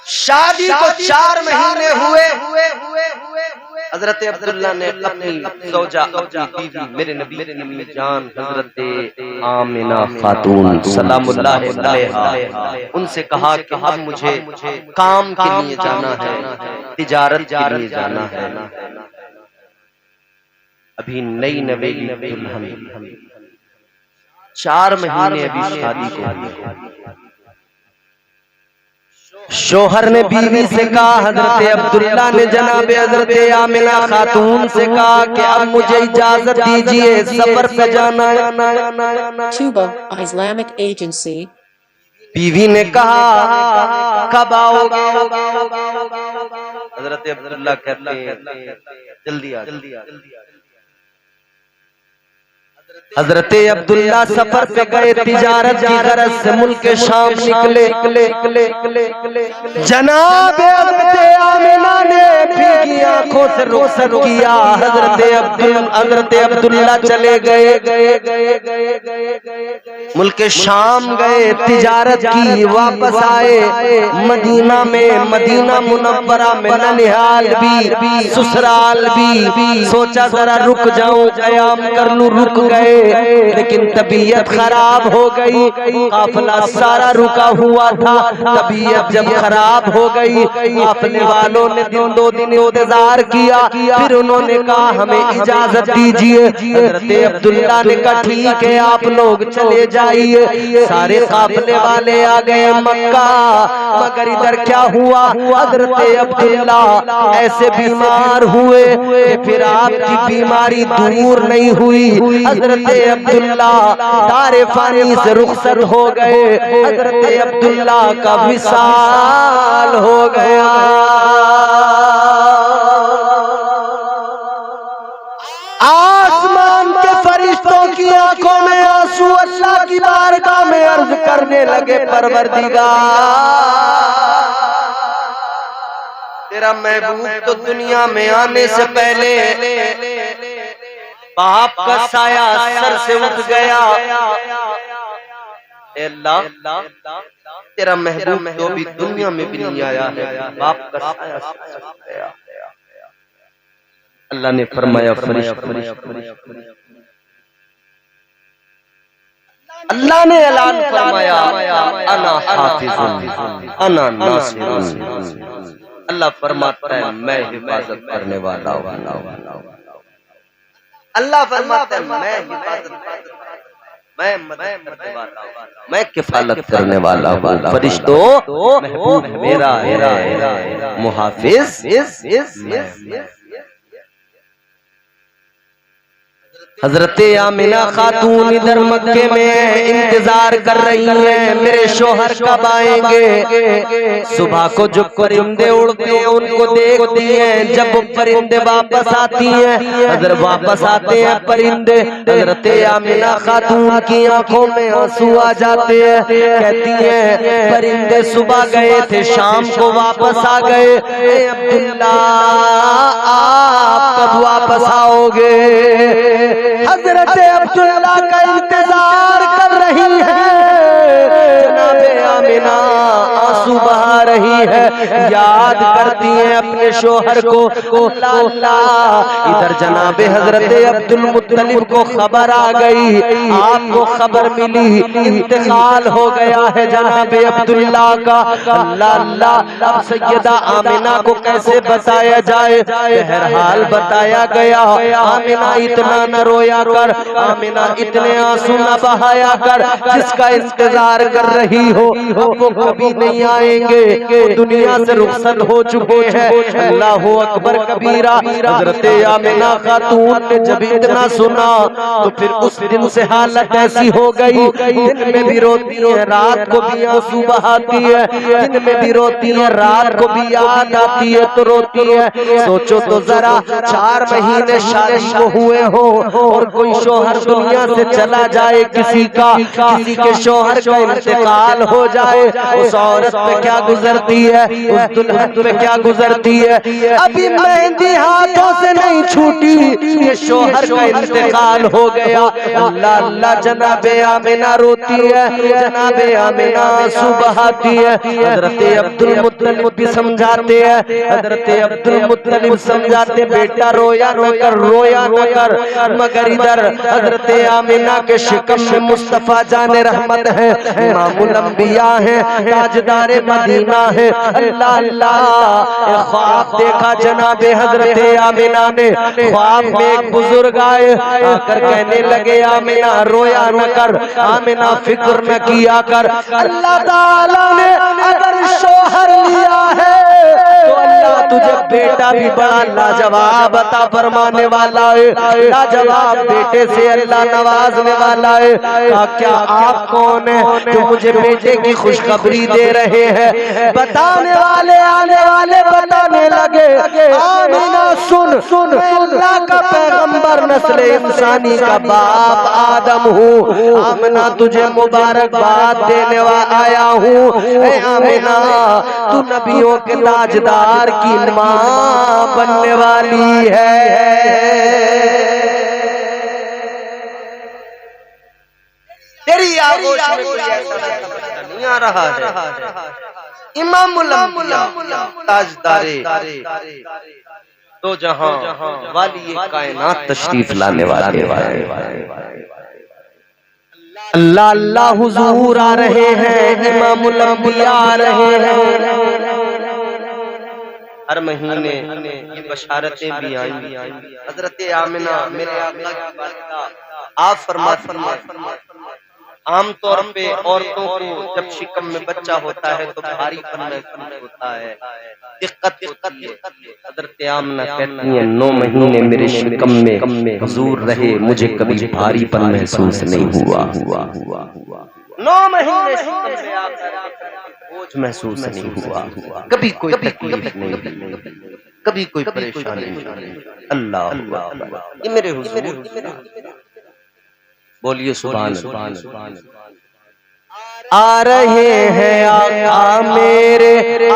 शादी को 4 महीने हुए, हजरत अब्दुल्ला ने अपनी ज़ौजा बीवी मेरे नबी जान हजरत आमिना खातून सलामुल्लाह अलैहा उनसे कहा कि अब मुझे काम के लिए जाना है, तिजारत के लिए जाना है। अभी नई नवेली दुल्हन, 4 महीने अभी शादी को। शोहर ने बीवी से कहा, हजरत अब्दुल्ला ने जनाब हजरत आमिना खातून से कहा कि अब मुझे इजाजत दीजिए, सफर पे जाना है। Tuba Islamic Agency। बीवी ने कहा कब आओगे? हजरत अब्दुल्ला कहते हैं जल्दी आ। हजरत अब्दुल्ला सफर पे गए, तिजारत की गरज से मुल्क शाम निकले। जनाब हजरत आमिना ने भीगी आंखों से रुखसत किया। हजरत अब्दुल्ला चले गए, मुल्क शाम गए, तिजारत की, वापस आए मदीना में, मदीना मुनव्वरा में ननिहाल भी, ससुराल भी। सोचा जरा रुक जाऊं, कयाम कर लूं, रुक गए, लेकिन तबीयत खराब हो गई। काफिला सारा रुका हुआ था, तबीयत जब खराब हो गई, काफिले वालों ने 2 दिन इंतजार किया। फिर उन्होंने कहा हमें इजाजत दीजिए। हजरत अब्दुल्ला ने कहा ठीक है, आप लोग चले जाइए। सारे काफिले वाले आ गए मक्का, मगर इधर क्या हुआ, हजरत अब्दुल्ला ऐसे बीमार हुए कि फिर आपकी बीमारी दूर नहीं हुई। हजरत अब्दुल्ला दारे फानी से रुखसत हो गए, हजरत अब्दुल्ला का विसाल हो गया। आसमान के फरिश्तों की आंखों में आंसू अल्लाह की बारगाह में अर्ज करने लगे, परवरदिगार तेरा महबूब तो दुनिया में आने से पहले बाप का साया सर से उठ गया। अल्लाह तेरा महबूब तो भी दुनिया में भी नहीं आया है, बाप का साया सर से उठ गया। अल्लाह ने फरमाया अल्लाह ने ऐलान फरमाया अना हाफिजुन अना नासिरुन। अल्लाह फरमाता है मैं हिफाजत करने वाला हूं। अल्लाह फरमाता है मैं हिफाजत, मैं मदद करने वाला हूं, मैं किफालत करने वाला हूं। फरिश्तों महबूब मेरा है, मुहाफिज। हजरत आमिना खातून इधर मक्के में इंतजार कर रही हैं, मेरे शोहर कब आएंगे। सुबह को जो परिंदे उड़ते हैं उनको देखती हैं, जब वो परिंदे वापस आती हैं, हजरत वापस आते हैं परिंदे, हजरत आमिना खातून की आंखों में आंसू आ जाते हैं। कहती हैं परिंदे सुबह गए थे, शाम को वापस आ गए, अब्दुल्ला आप कब वापस आओगे। हजरत अब्दुल्ला का इंतजार कर रही है, जनाबे आमिना आंसू बहा रही है, याद करती है अपने शोहर को। अल्लाह इधर जनाबे हजरत अब्दुल मुत्तलिब को खबर आ गई, आपको खबर मिली इंतकाल हो गया है जनाबे अब्दुल्ला का। अल्लाह अब सैयदा आमिना को कैसे बताया जाए। बहरहाल बताया गया, आमिना इतना न रोया कर, आमिना इतने आंसू न बहाया कर, जिसका इंतजार कर रही हो अब वो कभी नहीं आएंगे, दुनिया से रुखसत हो चुके हैं। अल्लाह अकबर कबीरा। हजरत आमिना खातून ने जब इतना सुना तो फिर उस दिन से हालत ऐसी हो गई, दिन में भी रोती है, रात को भी आंसू बहाती है, दिन में भी रोती है, रात को भी याद आती है तो रोती है। सोचो तो जरा 4 महीने शादी को हुए हो और कोई शोहर दुनिया से चला जाए, किसी के शोहर का इंतकाल हो जाए, उस औरत पे क्या गुजरती है, उस दुल्हन पे क्या गुजरती है। अभी मेहंदी हाथों से नहीं छूटी कि शोहर का इंतकाल हो गया। अल्लाह अल्लाह, जनाबे आमिना रोती है, जनाबे आमिना आंसू बहाती है। हजरत अब्दुल मुत्तलिब भी समझाते हैं, हजरत अब्दुल मुत्तलिब समझाते, बेटा रोया न कर, रोया न कर। मगर इधर हजरत आमिना के शिकम में मुस्तफा जाने रहमत है, इमामुल अंबिया है, ताजदारे मदीना है। अल्लाह अल्लाह, ख्वाब देखा जनाबे हजरत आमिना ने। ख्वाब में एक बुजुर्ग आए, आकर कहने लगे आमिना रोया न कर, आमिना फिक्र न किया कर। अल्लाह ताला ने अगर शोहर लिया है तो अल्लाह तुझे बेटा भी बड़ा लाजवाब अता फरमाने वाला है। लाजवाब बेटे से अल्लाह नवाजने वाला है। क्या आप कौन है जो मुझे बेटे की खुशखबरी दे रहे हैं? बताने वाले आने वाले बताने लगे, आमिना सुन सुन, अल्लाह का पैगंबर नस्ल इंसानी का बाप आदम हूँ। आमिना तुझे मुबारकबाद देने आया हूँ। आमिना तू नबियों के ताजदार की माँ बनने वाली है। तेरी आगोश में कोई ऐसा नहीं आ रहा है। इमामुल अंबिया ताजदारे तो जहां वाली कायनात तशरीफ लाने वाले अल्लाह अल्लाह हुजूर आ रहे हैं, इमामुल अंबिया आ रहे हैं। हर महीने ये बशारतें भी आई। हजरत आमिना मेरे आका की वालिदा आप फरमाती, आमतौर पे औरतों को जब शिकम में बच्चा होता है तो भारीपन महसूस होता है, दिक्कत होती है। हजरत आमिना कहती हैं 9 महीने मेरे शिकम में हुजूर रहे, मुझे कभी भारीपन महसूस नहीं हुआ। 9 महीने शिकम में आकर बोझ महसूस नहीं हुआ, कभी कोई तकलीफ नहीं, कभी कोई परेशानी नहीं। अल्लाह, ये मेरे हुजूर, बोलिए सुभान अल्लाह। आ रहे हैं आका मेरे, आ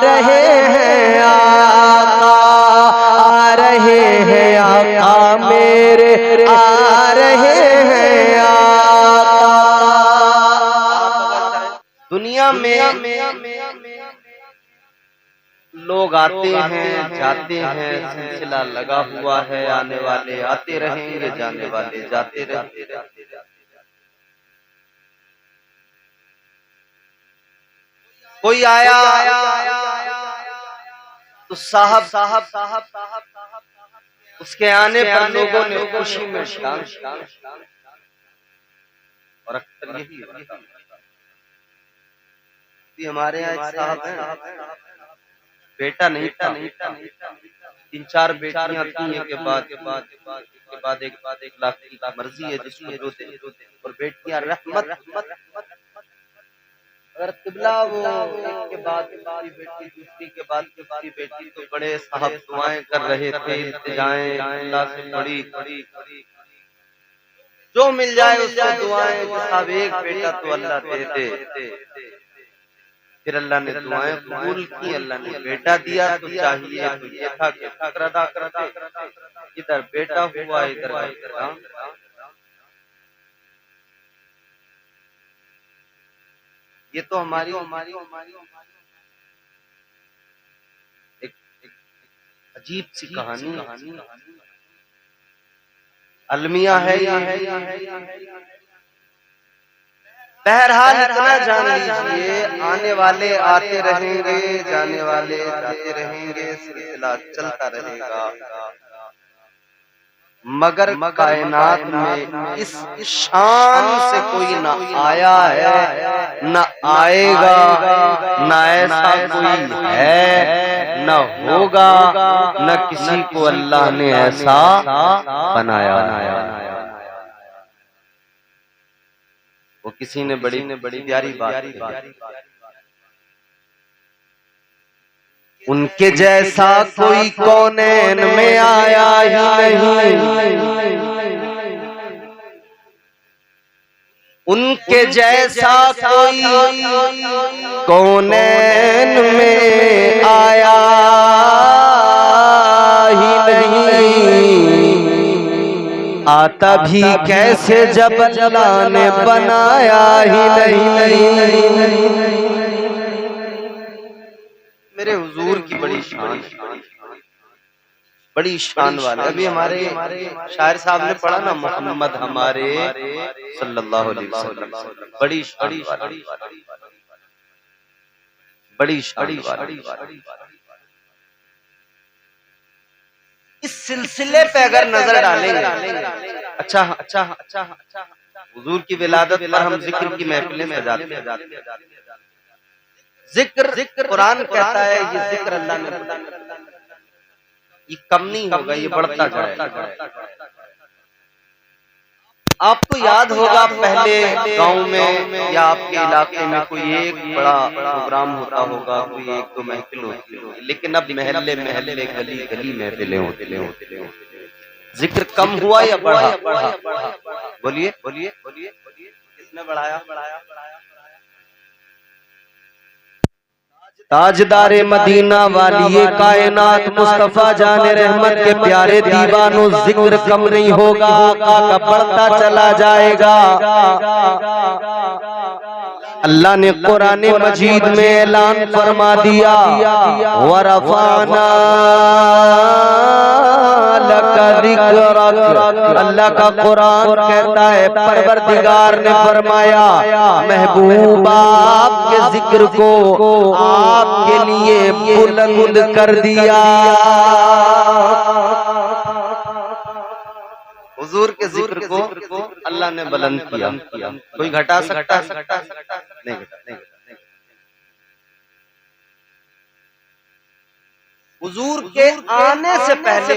रहे हैं आका, आ रहे हैं आका मेरे, आ रहे हैं आका। दुनिया में लोग आते हैं जाते हैं, सिलसिला लगा हुआ है, आने वाले आते रहेंगे, जाने वाले जाते रहेंगे। कोई आया तो साहब साहब साहब साहब उसके आने पर लोगों ने खुशी में डांस, और अक्सर यही हमारे यहाँ साहब हैं, बेटा नहीं था, 3-4 बेटियां थी के बाद एक लाख की मर्जी है जिसको जो दे, और बेटियां रहमत। अगर किबला वो एक के बाद बेटी, दूसरी के बाद दूसरी बेटी, तो बड़े साहब दुआएं कर रहे थे, इल्तिजाएं अल्लाह से बड़ी जो मिल जाए उससे दुआएं, साहब एक बेटा तो अल्लाह दे दे। फिर अल्लाह ने दुआएं कबूल की, अल्लाह ने बेटा दिया तो चाहिए तो ये था कि शुक्र अदा करते। इधर बेटा हुआ, इधर ये तो हमारी एक अजीब सी कहानी अलमिया है। बहरहाल इतना जान लीजिए, आने वाले आते रहेंगे, जाने वाले जाते रहेंगे, सिलसिला चलता रहेगा। मगर कायनात में इस शान से कोई ना आया है, ना आएगा, ना ऐसा कोई है, ना होगा, ना किसी को अल्लाह ने ऐसा बनाया। वो किसी ने बड़ी प्यारी बात की, उनके जैसा कोई कौनैन में आया ही नहीं, उनके जैसा कोई कौनैन में आया ही नहीं, आता भी कैसे जब अल्लाह ने बनाया ही नहीं। मेरे हुजूर की बड़ी शान, बड़ी शान वाले। अभी हमारे शायर साहब ने पढ़ा ना, मोहम्मद हमारे सल्लल्लाहु अलैहि वसल्लम, बड़ी शान वाली, बड़ी शान वाली। इस सिलसिले पे अगर नजर डालेंगे, अच्छा हुजूर की विलादत पर हम जिक्र की महफिलें सजाते हैं। जिक्र कुरान कहता है, ये जिक्र अल्लाह ने, ये कम नहीं होगा, ये बढ़ता जाएगा। आपको याद होगा पहले गांव में या आपके इलाके में कोई एक बड़ा प्रोग्राम होता होगा, कोई एक दो महफिल होती होगी, लेकिन अब महल्ले महल्ले गली गली महफिलें होते। जिक्र कम हुआ या बढ़ा? बोलिए बोलिए बोलिए, किसने बढ़ाया? ताजदारे मदीना वाली कायनात मुस्तफा जाने रहमत के प्यारे दीवानों, जिक्र कम नहीं होगा, आका का बढ़ता चला जाएगा। अल्लाह ने कुरान मजीद में ऐलान फरमा दिया, वरफाना लका जिक्रक। अल्लाह का कुरान कहता है, परवरदिगार ने फरमाया, महबूब आपके जिक्र को आपके लिए बुलंद कर दिया। हुजूर के जिक्र को अल्लाह ने बुलंद किया। कोई घटा सकता नहीं घटा। हुजूर के आने से पहले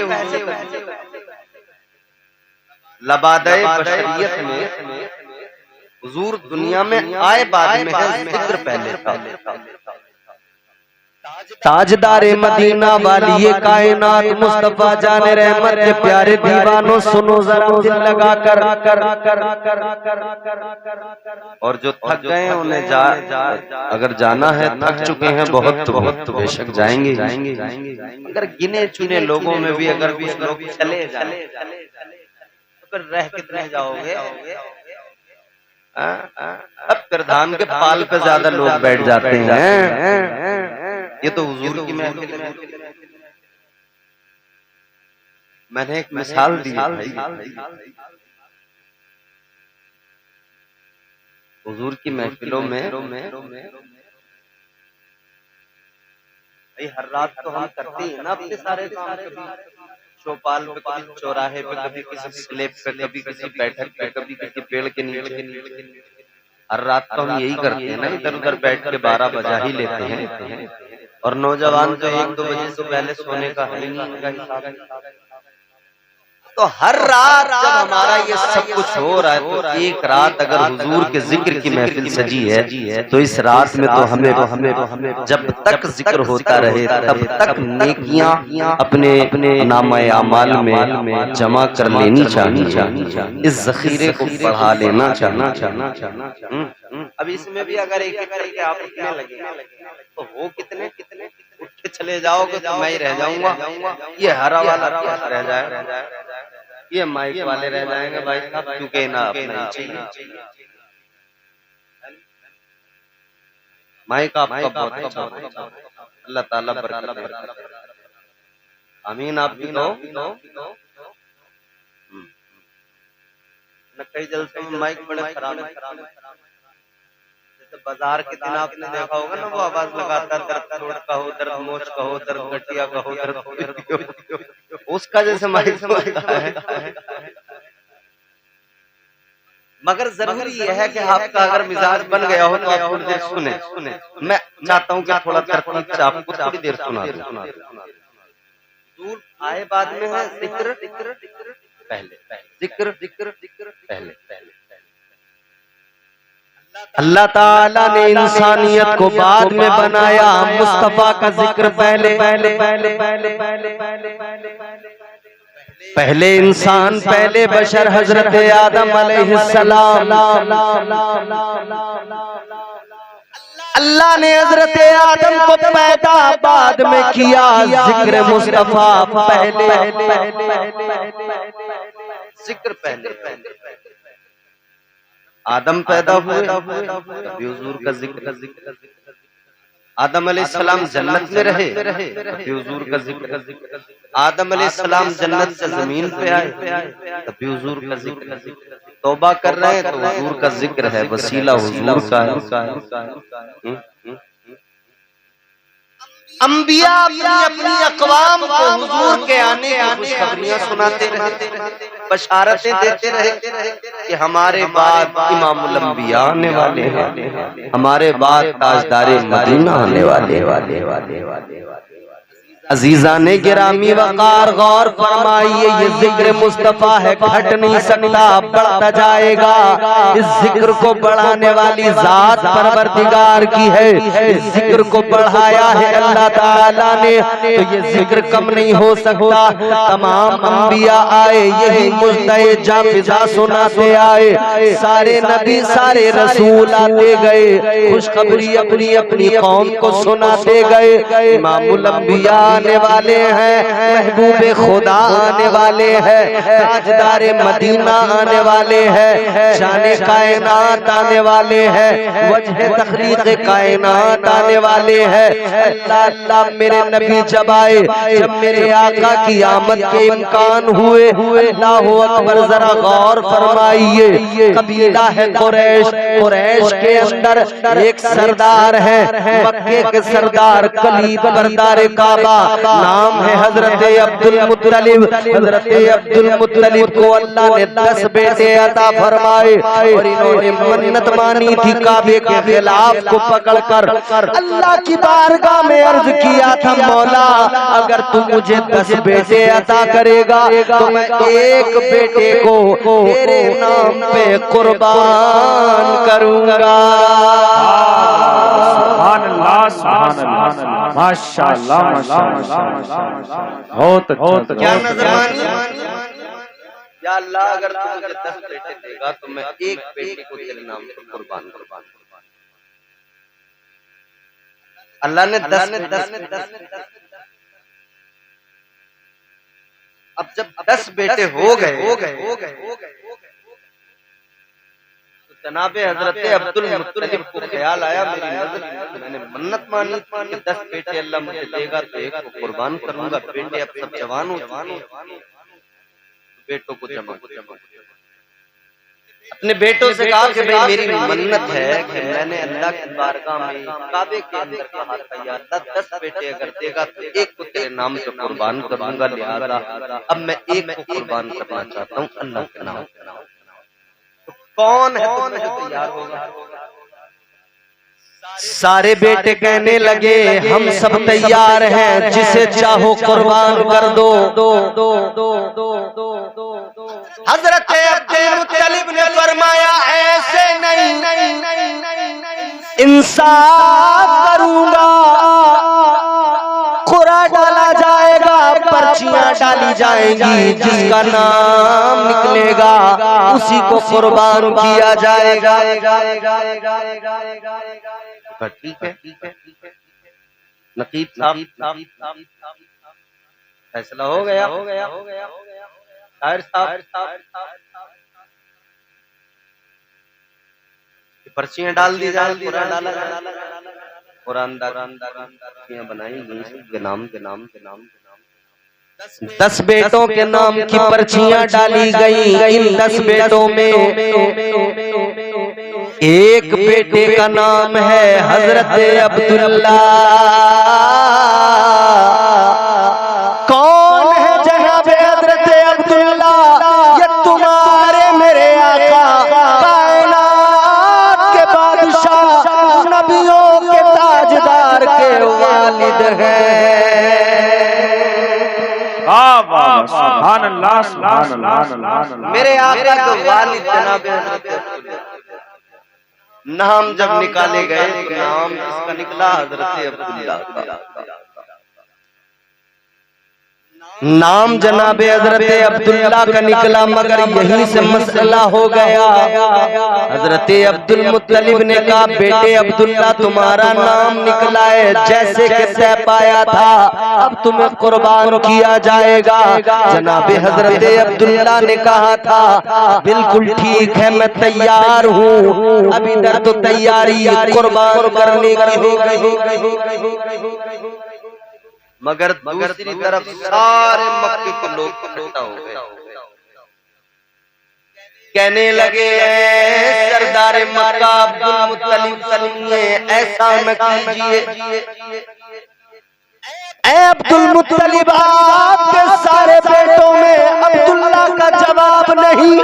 लबादे बशरियत में हुजूर दुनिया में आए बाद में है, जिक्र पहले था। ताजदारे मदीना वाली ये कायनात मुस्तफा जाने रहमत के प्यारे दीवानों, सुनो जरा दिल लगा कर। और जो थक गए हैं उन्हें अगर जाना है, थक चुके हैं बहुत तो बेशक जाएंगे। अगर गिने चुने लोगों में भी अगर कुछ लोग चले जाए तो फिर रह कितने जाओगे? अब प्रधान के पाल पे ज्यादा लोग बैठ जाते हैं। ये तो हुजूर की महफिल है। मैंने एक मिसाल दी हुजूर की महफिलों में हर रात तो हम करते हैं ना अपने सारे काम, कभी चौपाल पे, कभी चौराहे पे, कभी किसी स्लैब पे, कभी किसी बैठक पे, कभी किसी पेड़ के नीचे। हर रात तो हम यही करते हैं ना, इधर उधर बैठ के 12 बजा ही लेते हैं। और नौजवान तो 1-2 बजे से पहले सोने का है नहीं उनका हिसाब। तो हर रात जब हमारा ये सब कुछ हो रहा है, तो एक रात अगर हुजूर के जिक्र की महफिल सजी है, तो इस रात में तो हमें जब तक जिक्र होता रहे तब तक नेकियां अपने नामा अमाल में जमा कर लेनी चाहिए। इस जखीरे को बढ़ा लेना चाहिए। अब इसमें भी अगर एक करके आप उठने लगे तो वो कितने उठ के चले जाओगे तो मैं ही रह जाऊंगा, ये हरा वाला रह जाए, ये माइक वाले रह जाएंगे भाई साहब, क्योंकि ना अपना चाहिए। माइक आपका बहुत अच्छा, अल्लाह ताला बरकत दे। आमीन। आप भी लो। कई जलसों में माइक बड़े खराब है। बाजार के दिन आपने देखा होगा ना, वो आवाज लगाता, दर्द छोड़ का हो, दर्द मोच का हो, दर्द गठिया का हो, दर्द उसका जैसे माइक है। मगर जरूरी यह है कि आपका अगर मिजाज बन गया हो तो आप थोड़ी देर सुने। मैं चाहता हूँ कि थोड़ा तरतीब से आपको थोड़ी देर सुना दूर आए बाद में है जिक्र पहले, जिक्र पहले। अल्लाह ताला ने इंसानियत को बाद में बनाया, मुस्तफा का जिक्र पहले। पहले इंसान पहले बशर हजरत आदम अलैहिस्सलाम, अल्लाह ने हजरत आदम को पैदा बाद में किया, जिक्र मुस्तफा पहले, जिक्र पहले। आदम पैदा हुए तभी हुजूर का जिक्र। आदम अलैहिस्सलाम जन्नत में रहे तभी हुजूर का जिक्र। आदम अलैहिस्सलाम जन्नत से जमीन पे आए तभी हुजूर का जिक्र। तौबा कर रहे हैं तो हुजूर का जिक्र है, वसीला हुजूर का है। अंबिया अपनी अपनी अक़वाम को हुजूर के आने की खुशखबरियां सुनाते रहे, बशारतें देते रहे कि हमारे बाद इमामुल अंबिया आने वाले हैं, हमारे बाद ताजदारे मदीना आने वाले। अजीजान गिरामी वकार गौर फरमाइए, ये जिक्र मुस्तफा है, घट नहीं सकता, बढ़ता जाएगा। इस जिक्र को बढ़ाने वाली जात परवरदिगार की है, इस जिक्र को बढ़ाया है अल्लाह ताला ने, तो ये जिक्र कम नहीं हो सकता। तमाम अंबिया आए यही मुद्दे जाफिजा सुनाते आए, सारे नबी सारे रसूल आते गए, खुशखबरी अपनी अपनी कौम को सुनाते गए। इमामुल अंबिया आने वाले हैं, महबूबे खुदा आने वाले हैं, ताजदारे मदीना आने वाले हैं, शाने कायनात आने वाले हैं, वजह तखलीक कायनात आने वाले हैं। अल्लाह अल्लाह मेरे नबी जब आए, जब मेरे आका की आमद के इम्कान हुए, अल्लाह अकबर जरा गौर फरमाइए। कबीला है कुरैश, कुरैश के अंदर एक सरदार है, मक्के के सरदार कलीब बरदार काबा, नाम है हजरत अब्दुल मुत्तलिब। हजरत अब्दुल मुत्तलिब को अल्लाह ने 10 बेटे अता फरमाए और इन्होंने मन्नत मानी थी काबे के खिलाफ को पकड़कर। अल्लाह की बारगाह में अर्ज किया था, मौला अगर तू मुझे 10 बेटे अता करेगा तो मैं एक बेटे को तेरे नाम पे कुर्बान करूंगा। माशाअल्लाह माशाअल्लाह, बहुत क्या नजरानी। या अल्लाह अगर तू मुझे 10 बेटे देगा तो मैं एक बेटे को तेरे नाम पे कुर्बान कुर्बान। अल्लाह ने 10 अब जब 10 बेटे हो गए जनाबे हजरत अब्दुल मुत्तलिब को ख्याल आया, मेरी नजर मैंने मन्नत मानी कि 10 बेटे अल्लाह मुझे देगा तो एक को कुर्बान करूंगा। बेटे अब सब जवान हो चुके, बेटों को जमा अपने बेटों से कहा कि भाई मेरी मन्नत है कि मैंने अल्लाह की बारगाह में काबे के अंदर कहा था, या अल्लाह 10 बेटे अगर देगा तो एक को तेरे नाम से कुर्बान करूंगा, लिहाजा अब मैं एक को कुर्बान करना चाहता हूँ अल्लाह के नाम। कौन है जो तैयार होगा? सारे बेटे कहने लगे हम सब तैयार हैं, जिसे चाहो कुर्बान कर दो। हजरत अब्दुल मुत्तलिब ने फरमाया ऐसे नहीं, इंसाफ करूंगा, कुरा डाला जाएगा, पर्चियां डाली जाएंगी, जिसका नाम निकलेगा उसी को कुर्बान किया जाएगा। ठीक है नकीब साहब, फैसला हो गया। शायर साहब पर्चियां डाल दी जाए, कुरान बनाई के नाम 10 बेटों के नाम की पर्चियां डाली गई। इन 10 बेटों में एक बेटे का नाम है हजरत अब्दुल्ला। कौन है जनाबे हजरत अब्दुल्ला? ये तुम्हारे मेरे आका कायनात के बादशाह, नबियों के ताजदार के वालिद हैं। सुभान अल्लाह, सुभान अल्लाह। मेरे आका के वालिद जनाबे हजरत अब्दुल्ला। नाम जब निकाले गए तो नाम इसका निकला हजरत अब्दुल्ला का। नाम जनाबे हजरत अब्दुल्ला का निकला, मगर यहीं से मसला हो गया। हजरत अब्दुल मुत्तलिब ने कहा, बेटे अब्दुल्ला तुम्हारा नाम निकला है जैसे कि तय पाया था, अब तुम्हें कुर्बान किया जाएगा। जनाबे हजरत अब्दुल्ला ने कहा था, बिल्कुल ठीक है, मैं तैयार हूँ। अब इधर तो तैयारी कुर्बान करने की हो गई, मगर दूसरी तरफ सारे मक्के के लोग इकट्ठा हो गए। कहने लगे, सरदार मक्का अब्दुल मुत्तलिब सुनिए, ऐसा न कीजिए। अब्दुल मुत्तलिब, आपके सारे बेटों में अब्दुल्ला का जवाब नहीं।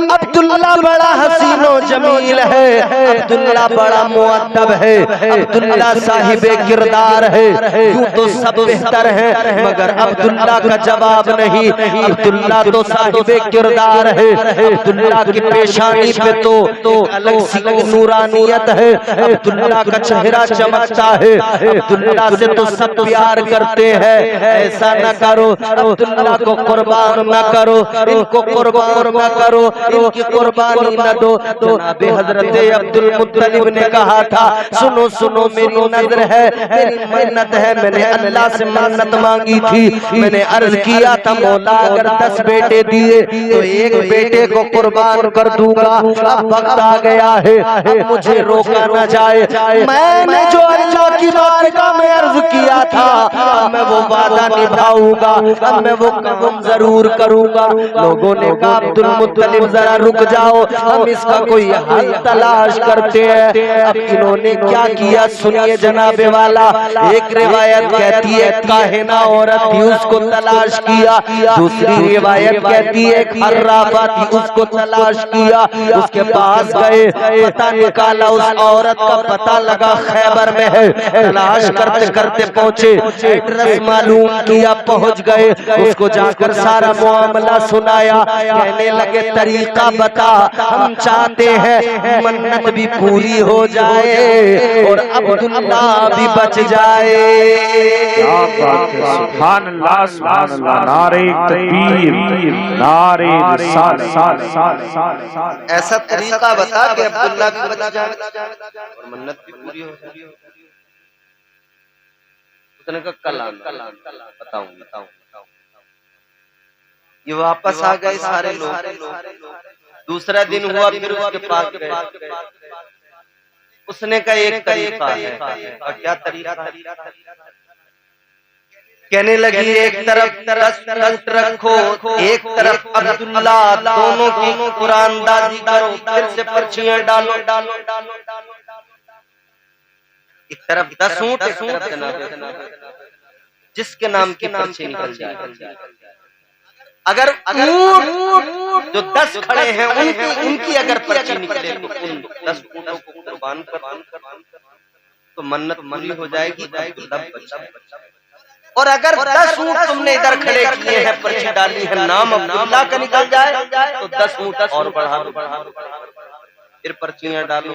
अब्दुल्ला बड़ा हसीनो जमील है, अब्दुल्ला बड़ा मुअद्दब है, अब्दुल्ला साहिबे किरदार है, यूं तो सब बेहतर है, मगर अब्दुल्ला का जवाब नहीं। अब्दुल्ला तो साहिबे किरदार है, अब्दुल्ला की पेशानी पे तो अलग सी नूरानियत है, अब्दुल्ला का चेहरा चमकता है, अब्दुल्ला से तो सब प्यार करते हैं। ऐसा न करो, अब्दुल्ला को कुर्बान न करो, इनको कुर्बान न करो, इनकी कुर्बानी न दो। जनाबे हजरत अब्दुल मुत्तलिब ने कहा था, सुनो सुनो, मेरी नजर है, मेरी मन्नत है, मैंने अल्लाह से मन्नत मांगी थी, मैंने अर्ज किया था, मौला अगर 10 बेटे दिए तो एक बेटे को कुर्बान कर दूंगा। अब वक्त आ गया है, अब मुझे रोका न जाए। मैंने जो अल्लाह की बारगाह में अर्ज किया था, मैं वो वादा निभाऊंगा, अब मैं वो काम जरूर करूंगा। लोगों ने कहा, अब्दुल मुत्तलिब जरा रुक जाओ, हम इसका कोई हल तलाश करते हैं। अब इन्होंने क्या किया सुनिए जनाबे वाला। एक रिवायत कहती है काहिना औरत थी, उसको तलाश किया। दूसरी रिवायत कहती है अर्राफा थी, उसको तलाश किया। उसके पास गए, पता निकाला, उस औरत का पता लगा खैबर में है। तलाश करते करते पहुंचे, एड्रेस मालूम किया, पहुंच गए। उसको जाकर सारा मामला सुनाया। कहने लगे, तरीका बता, हम चाहते हैं मन्नत भी पूरी हो जाए और अब्दुल्ला भी बच जाए। क्या बात है, सुभान अल्लाह, सुभान अल्लाह, नारे तकबीर, नारे रिसालत। ऐसा तरीका बता कि अब्दुल्ला भी बच जाए और मन्नत भी पूरी हो जाए। उसने कहा, कल बताऊं। ये वापस आ गए सारे लोग। दूसरा दिन हुआ, फिर उसके पास गए। उसने कहा, एक तरीका है। और क्या तरीका? कहने लगी, एक तरफ 10 ऊंट रखो, एक तरफ अब्दुल्ला, दोनों की कुरानदाजी करो, फिर से पर्चियां डालो। एक तरफ 10 ऊंट, जिसके नाम की पर्ची निकल जाए। अगर ऊंट जो 10 खड़े हैं उनकी अगर पर्ची निकले तो उन 10 ऊंटों को कुर्बान कर तो मन्नत पूरी हो जाएगी। और अगर 10 ऊंट तुमने इधर खड़े किए हैं, पर्ची डाली है, नाम अब्दुल्ला का निकल जाए तो 10 ऊंट और बढ़ा फिर पर्चियां डालो।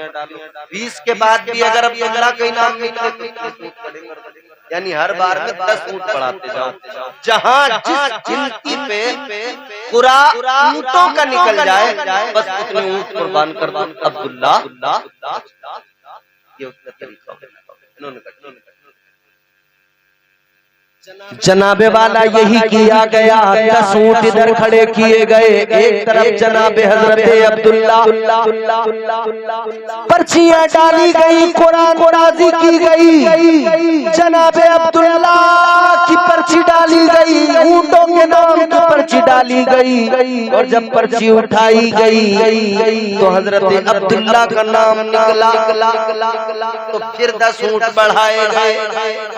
20 के बाद भी अगर अब्दुल्ला का नाम निकले तो यानी हर बार में 10 ऊंट बढ़ाते जाओ। जहां जिस गिनती पे पूरा ऊंटों का निकल जाए, बस उतने ऊंट कुर्बान कर दो अब्दुल्ला। ये उसका तरीका है। जनाबे वाला यही किया गया। 10 ऊंट इधर खड़े किए गए, एक तरफ जनाबे हजरत अब्दुल्ला, पर्चियां डाली गई, कुरान राजी की गई। जनाबे अब्दुल्ला की पर्ची डाली गई, ऊंटों के नाम की पर्ची डाली गई। और जब पर्ची उठाई गई तो हजरत अब्दुल्ला का नाम निकला। तो फिर 10 ऊंट बढ़ाए गए,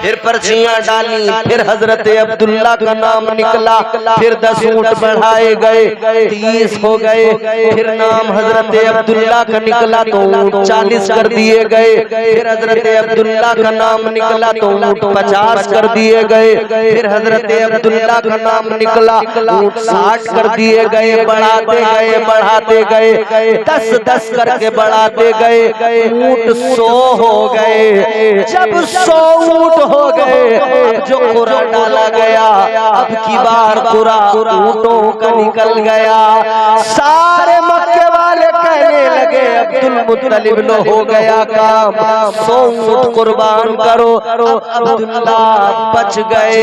फिर पर्चियां डाली, फिर हजरत अब्दुल्ला का नाम निकला। फिर 10 ऊंट बढ़ाए गए, 30 हो गए। फिर नाम हजरत अब्दुल्ला का निकला तो ऊंट 40 कर दिए गए। फिर हजरत अब्दुल्ला का नाम निकला तो ऊंट 50 कर दिए गए। फिर हजरत अब्दुल्ला का नाम निकला, ऊंट 60 कर दिए गए, बढ़ाते गए 10 करके बढ़ाते गए, ऊंट 100 हो गए। जब 100 ऊंट हो गए, अब जो कुरा डाला गया, अब की बार कुरा ऊंटों का निकल गया। सारे मक्के वाले कहने लगे अब्दुल मुत्तलिब लो हो गया काम, 100 ऊंट कुर्बान करो। अब्दुल्ला बच गए।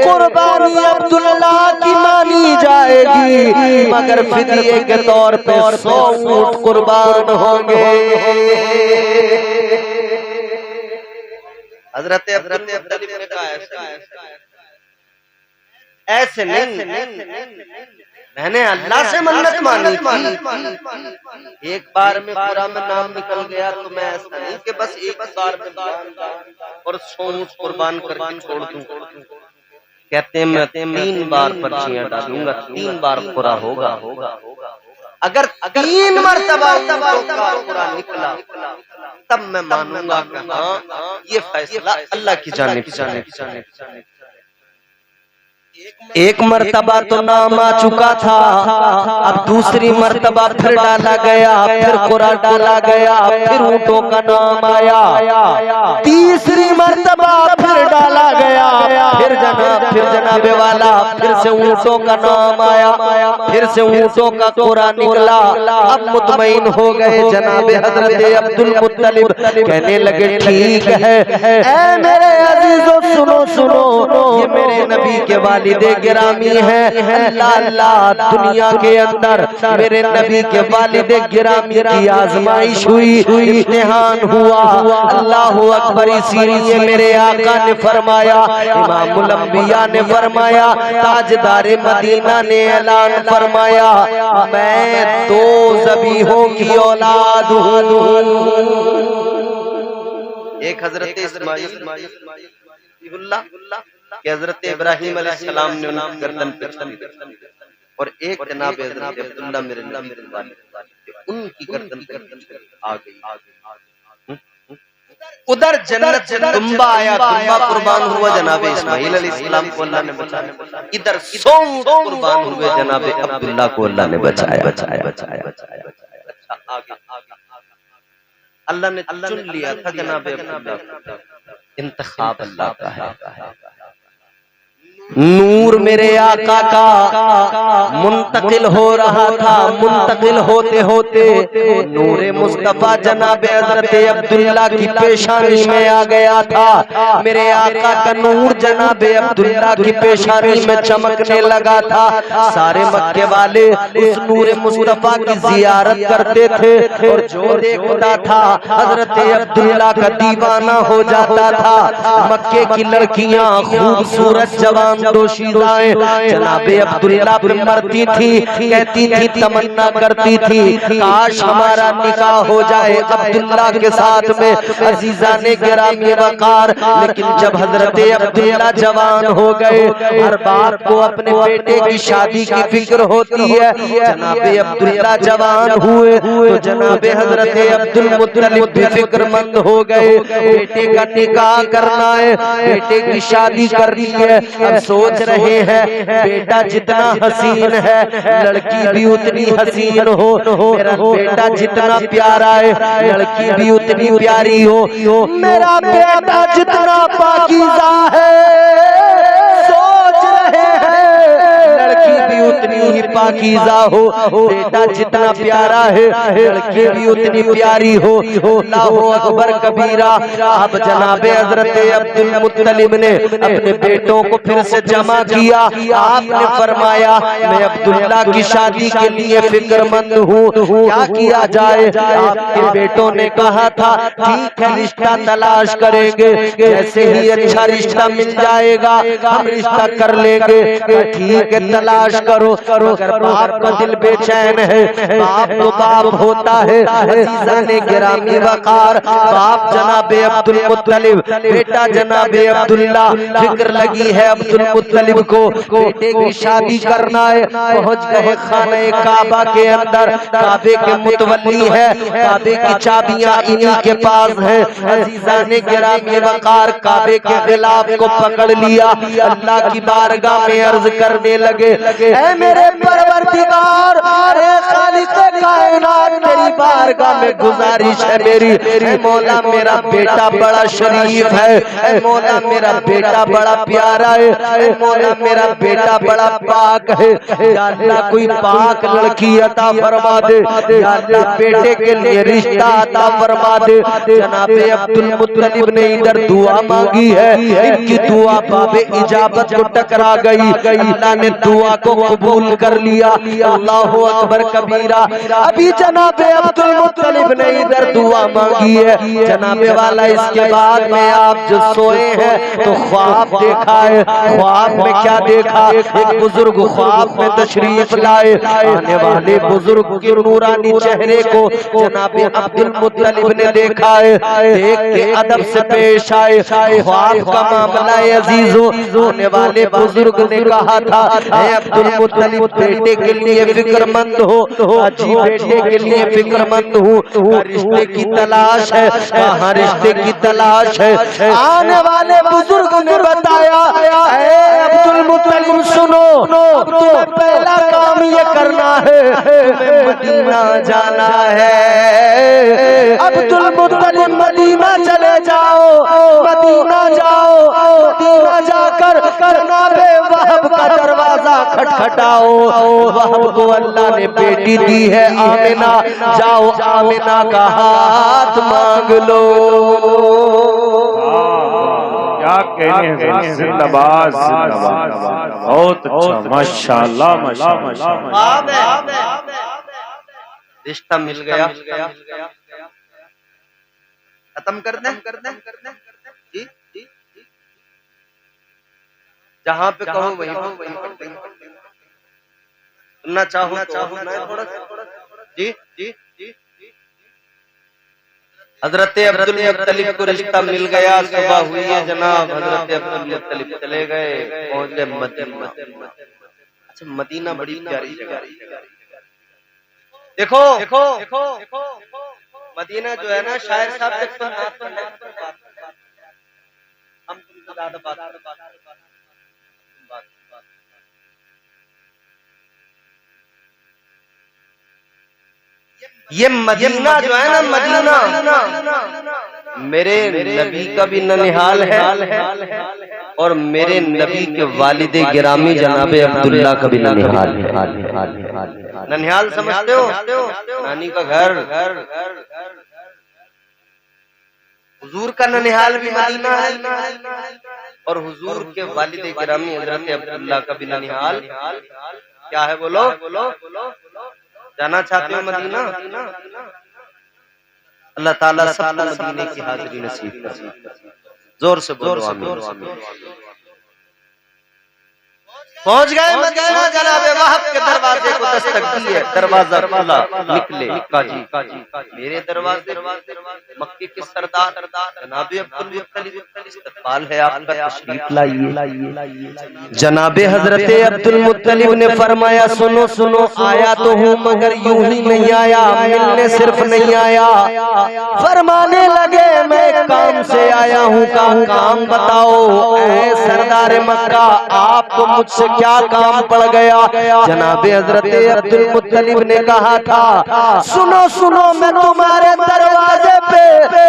कुर्बानी अब्दुल्ला की मानी जाएगी, मगर फिदिये के तौर पे 100 ऊंट कुर्बान होंगे। हजरत अब्दुल मुत्तलिब ने कहा ऐसे नहीं, मैंने अल्लाह से मन्नत मानी थी। एक बार में पूरा में नाम निकल गया तो मैं ऐसा नहीं कि बस एक बार में और 100 ऊंट कुर्बान करके छोड़ दूं। कहते हैं मैं 3 बार पर्चियां डालूंगा, 3 बार पूरा होगा। अगर 3 मरतबा पूरा निकला तब मैं मानूंगा कि हाँ ये फैसला अल्लाह की जानिब। एक मर्तबा तो नाम आ चुका था, अब दूसरी मर्तबा फिर डाला गया, फिर कुरा डाला गया, फिर ऊंटों का नाम आया। तीसरी मर्तबा फिर डाला गया, फिर जनाबे वाला फिर से ऊंटों का नाम आया, फिर से ऊंटों का कुरा निकला। अब मुतमईन हो गए जनाबे हजरत अब्दुल मुत्तलिब, कहने लगे ठीक है ऐ मेरे अजीजों सुनो, ये मेरे नबी के वालिदे गिरामी है। अल्लाह दुनिया के अंदर मेरे नबी के वालिदे गिरामी की आजमाइश हुई, इम्तिहान हुआ। अल्लाह अकबर। इसीलिए मेरे आका ने फरमाया, इमामुल अंबिया ने फरमाया, ताजदारे मदीना ने ऐलान फरमाया, मैं 2 ज़बीहों की औलाद हूँ। एक हजरत इस्माइल कि हजरत इब्राहिम अलैहिस्सलाम ने उनकी गर्दन पे छुरी और एक जनाब हजरत अब्दुल्ला मेरे उनकी गर्दन पे आ गई। उधर जन्नत से दुम्बा आया, दुम्बा कुर्बान हुआ जनाब इस्माइल अलैहिस्सलाम को अल्लाह ने बचाया। इधर 100 कुर्बान हुए जनाब अब्दुल्ला को अल्लाह ने बचाया। अल्लाह ने चुन लिया था जनाब अब्दुल्ला। इंतखाब अल्लाह का है। नूर मेरे आका का मुंतकिल हो रहा था, मुंतकिल होते होते नूरे मुस्तफा जनाबे हजरत अब्दुल्ला की पेशानी में आ गया था। मेरे आका का नूर जनाबे अब्दुल्ला की पेशानी में चमकने लगा था। सारे मक्के वाले उस नूरे मुस्तफा की जियारत करते थे और जो देखता था हजरत अब्दुल्ला का दीवाना हो जाता था। मक्के की लड़कियां खूबसूरत जवान दोशीदाएं जनाबे अब्दुल्ला पे मरती थी, कहती थी, तमन्ना करती थी काश हमारा निकाह हो जाए अब्दुल्ला के साथ में, अजीजा ने गिरामी वकार। लेकिन जब हजरत अब्दुल्ला जवान हो गए, हर बाप को अपने बेटे की शादी की फिक्र होती है। जनाबे अब्दुल्ला जवान हुए तो जनाबे हजरत अब्दुल मुत्तलिब भी फिक्रमंद हो गए, बेटे का निकाह करना है, बेटे की शादी करनी है। अब सोच रहे हैं बेटा जितना हसीन है लड़की भी उतनी हसीन हो, मेरा बेटा जितना प्यारा है लड़की भी उतनी प्यारी हो, मेरा बेटा जितना पाकीज़ा है सोच रहे हैं लड़की भी उतनी ही पाकीज़ा हो, बेटा जितना प्यारा है लड़की भी उतनी प्यारी हो। अल्लाहु अकबर कबीरा। अब जनाबे हजरत अब्दुल मुत्तलिब ने अपने बेटों को फिर से जमा किया। आपने फरमाया मैं अब्दुल्ला की शादी के लिए फिक्रमंद हूँ, क्या किया जाए? आपके बेटों ने कहा था ठीक है रिश्ता तलाश करेंगे, जैसे ही अच्छा रिश्ता मिल जाएगा हम रिश्ता कर लेंगे। ठीक है तलाश करो। बाप का दिल बेचैन है। बाप तो बाप होता है। अजीजाने गिरामी वकार, बाप जनाबे अब्दुल मुत्तलिब, बेटा जनाबे अब्दुल्ला। फिक्र लगी है अब्दुल मुत्तलिब को, बेटे की शादी करना है। पहुंच गए खाने काबा के अंदर। काबे के मुतवल्ली है, काबे की चाबियां इन्हीं के पास है। अजीजाने गिरामी वकार काबे के खिलाफ को पकड़ लिया। अल्लाह की बारगाह में अर्ज करने लगे, ऐ मेरे परवरदिगार, ऐ खालिक कायनात, तेरी बारगाह में गुजारिश है मेरी, ऐ मौला मेरा बेटा बड़ा शरीफ है, ऐ मौला मेरा बेटा बड़ा प्यारा है, ऐ मौला मेरा बेटा बड़ा पाक है। या अल्लाह कोई पाक लड़की अता फरमा दे, या अल्लाह बेटे के लिए रिश्ता अता फरमा दे। जनाबे अब्दुल मुत्तलिब ने इधर दुआ मांगी है, इनकी दुआ बाबे इजाबत को टकरा गई। अल्लाह ने दुआ को कबूल कर लिया। अल्लाहु अकबर कबीरा। अभी जनाबे अब्दुल मुत्तलिब ने इधर दुआ मांगी है। जनाबे वाला इसके बाद में आप जो सोए हैं तो ख्वाब देखा है। ख्वाब में क्या देखा? एक बुजुर्ग ख्वाब में तशरीफ लाए। आने वाले बुजुर्ग के नूरानी चेहरे को जनाबे अब्दुल मुत्तलिब ने देखा है। देख के अदब से पेश आए। ख्वाब का मामला है अजीजों। होने वाले बुजुर्ग ने कहा था, ऐ अब्दुल मुत्तलिब, बेटे के लिए फिक्रमंद हो, अजी बेटे के लिए फिक्रमंद हूँ। रिश्ते की तलाश है, कहाँ रिश्ते की तलाश है? आने वाले बुजुर्ग ने बताया, ऐ अब्दुल मुत्तलिब सुनो, अब तुम्हें पहला काम ये करना है, तुम्हें मदीना जाना है। अब्दुल मुत्तलिब मदीना चले जाओ, मदीना जाओ, मदीना जाकर जनाबे वहब का दरवाजा खटखटाओ। वहब को अल्लाह ने बेटी दी है आमिना, जाओ आमिना का हाथ मांग लो। क्या कहने हैं, जिंदाबाद जिंदाबाद, बहुत अच्छा, माशाल्लाह माशाल्लाह। रिश्ता मिल गया, खत्म कर दें जी, जहाँ पे कहो वहीं पर सुनना चाहो थोड़ा जी जी जी। हजरत अब्दुल मुत्तलिब को रिश्ता मिल गया, सुबह हुई है जनाब। हजरत अब्दुल मुत्तलिब चले गए, पहुंच गए मदीना। अच्छा, मदीना बड़ी प्यारी जगह। देखो मदीना जो है ना, शायर साहब तक हम तुमसे ज्यादा बात ये मदीना जो है ना, मदीना मेरे नबी का भी ननिहाल है और मेरे नबी के वालिदे गिरामी जनाबे अब्दुल्ला का भी ननिहाल है। ननिहाल समझते हो? नानी का घर। हुजूर का ननिहाल भी मदीना है और हुजूर के वालिदे गिरामी हजरत अब्दुल्ला का भी ननिहाल क्या है? बोलो जाना चाहते हो मदीना? अल्लाह ताला सबको मदीने की हाजिरी नसीब करे। जोर से बोलो आमीन। पहुंच गए मदीना, जनाबे वहब के दरवाजे को दस्तक दी है। दरवाजा खुला, निकले काजी मेरे दरवाजे मक्के के सरदार जनाबे अब्दुल मुत्तलिब, इस्तकबाल है आपका, तशरीफ लाइए। जनाबे हजरत अब्दुल मुत्तलिब ने फरमाया, सुनो सुनो, आया तो हूँ मगर यूं ही नहीं आया, मिलने सिर्फ नहीं आया। फरमाने लगे, मैं काम से आया हूँ, काम बताओ ऐ सरदार मक्का, आपको मुझसे क्या काम पड़ गया? जनाबे हजरत अब्दुल मुत्तलिब ने कहा था, सुनो सुनो, मैं तुम्हारे दरवाजे पे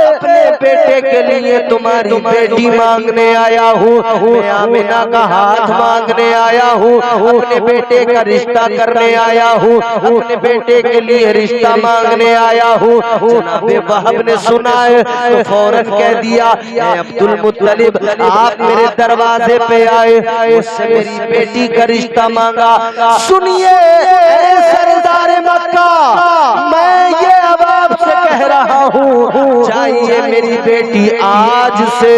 अपने बेटे के लिए तुम्हारी बेटी मांगने आया हूँ, मैं आमिना का हाथ मांगने आया हूँ, अपने बेटे का रिश्ता करने आया हूँ, अपने बेटे के लिए रिश्ता मांगने आया हूँ। जनाबे वहब ने सुना है तो फौरन कह दिया, अब्दुल मुत्तलिब आप मेरे दरवाजे पे आए, मुझसे मेरी बेटी का रिश्ता मांगा। सुनिए सरदार मक्का, मैं ये अब आपसे कह रहा हूँ, चाहिए मेरी बेटी आज से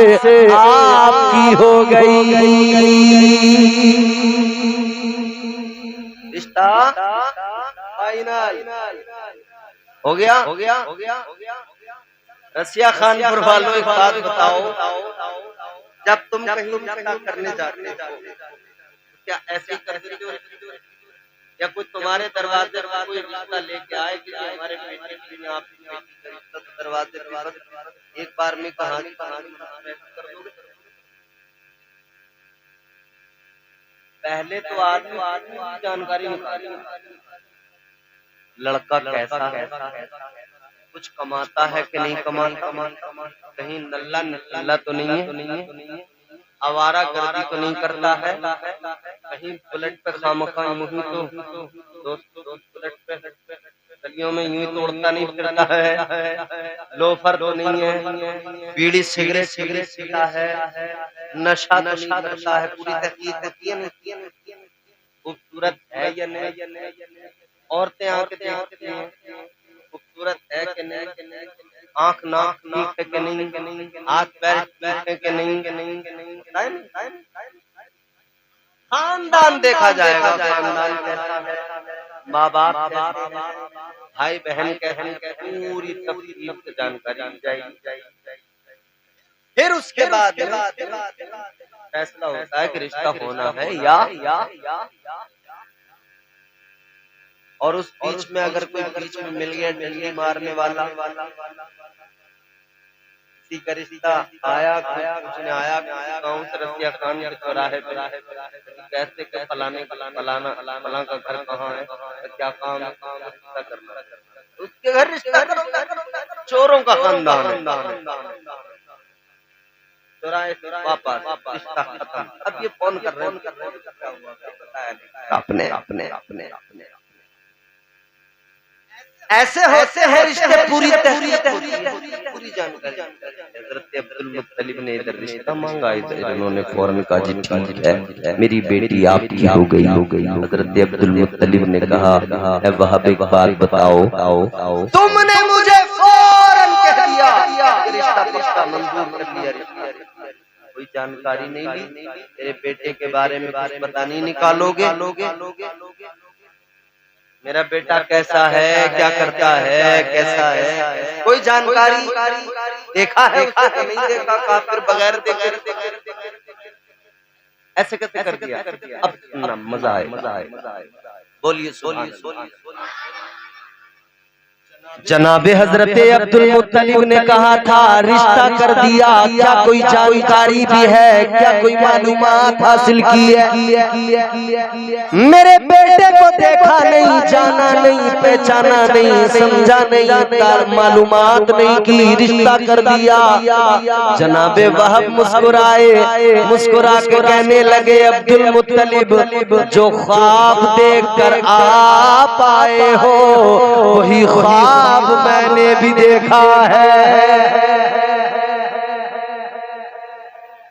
आपकी हो गई। रिश्ता फाइनल हो गया। रसिया खानपुर वालों एक बात बताओ, जब तुम कहीं रिश्ता करने जाते हो क्या ऐसे ही करते हो, या कोई तुम्हारे दरवाजे पर कोई रिश्ता लेके आए कि हमारे बेटे के लिए आप रिश्ता दरवाजे पर एक बार में कहानी कर दोगे? पहले तो आदमी की जानकारी निकाले, लड़का कैसा है, कुछ कमाता है कि नहीं कमाता, कहीं नल्ला नल्ला तो नहीं है, आवारा गर्दी तो नहीं करता है, कहीं बुलेट पे खामखा यूं ही तो दोस्तों बुलेट पे गलियों में यूं ही तोड़ता नहीं फिरता है, लोफर तो नहीं है, बीड़ी सिगरेट पीता है, नशा करता है, पूरी तहकीक होती है नहीं, खूबसूरत है या नहीं, औरतें आके देखती हैं खूबसूरत है कि नहीं, आंख नाक ठीक है कि नहीं, हाथ पैर ठीक है कि नहीं, खानदान देखा जाएगा, खानदान कैसा है, माँ बाप भाई बहन कैसे, पूरी तफसील से जानकारी दी जाएगी। फिर उसके बाद फैसला होता है कि रिश्ता होना है या और उस बीच में अगर कोई बीच में मिल गया डंडी मारने वाला, किसी का रिश्ता आया उसने आया गाँव से रसिया खान के चौराहे कहते कि फलाना का घर कहाँ है, क्या काम है, रिश्ता करना, उसके घर रिश्ता करो, चोरों का खानदान, चौराहे वापस रिश्ता खत्म। अब ये फोन कर रहे हैं अपने ऐसे होते हैं रिश्ते, पूरी जानकारी। हज़रत अब्दुल मुत्तलिब ने इधर रिश्ता मांगा, इधर उन्होंने फौरन कहा जी ठीक है, मेरी बेटी आपकी हो गई। हज़रत अब्दुल मुत्तलिब ने कहा वहाब एक बात बताओ, तुमने मुझे फौरन कह दिया रिश्ता मंजूर कर लिया, कोई जानकारी नहीं ली, तेरे बेटे के बारे में कुछ पता नहीं निकालोगे, मेरा बेटा कैसा है, क्या करता है, कैसा है, कोई जानकारी देखा है नहीं देखा, काफिर बगैर देखे ऐसे कैसे कर दिया। अब ना मजा आए, बोलिए। जनाबे हजरत अब्दुल मुत्तलिब ने कहा था रिश्ता कर दिया, क्या कोई जानकारी भी है, क्या कोई मालूमात हासिल की है, मेरे बेटे को देखा नहीं, जाना नहीं, पहचाना नहीं, समझा नहीं, मालूमात नहीं की, रिश्ता कर दिया। जनाबे वहाब मुस्कुरा के कहने लगे अब्दुल मुत्तलिब, जो ख्वाब देख कर आप आए हो वही ख्वाब मैंने भी देखा है।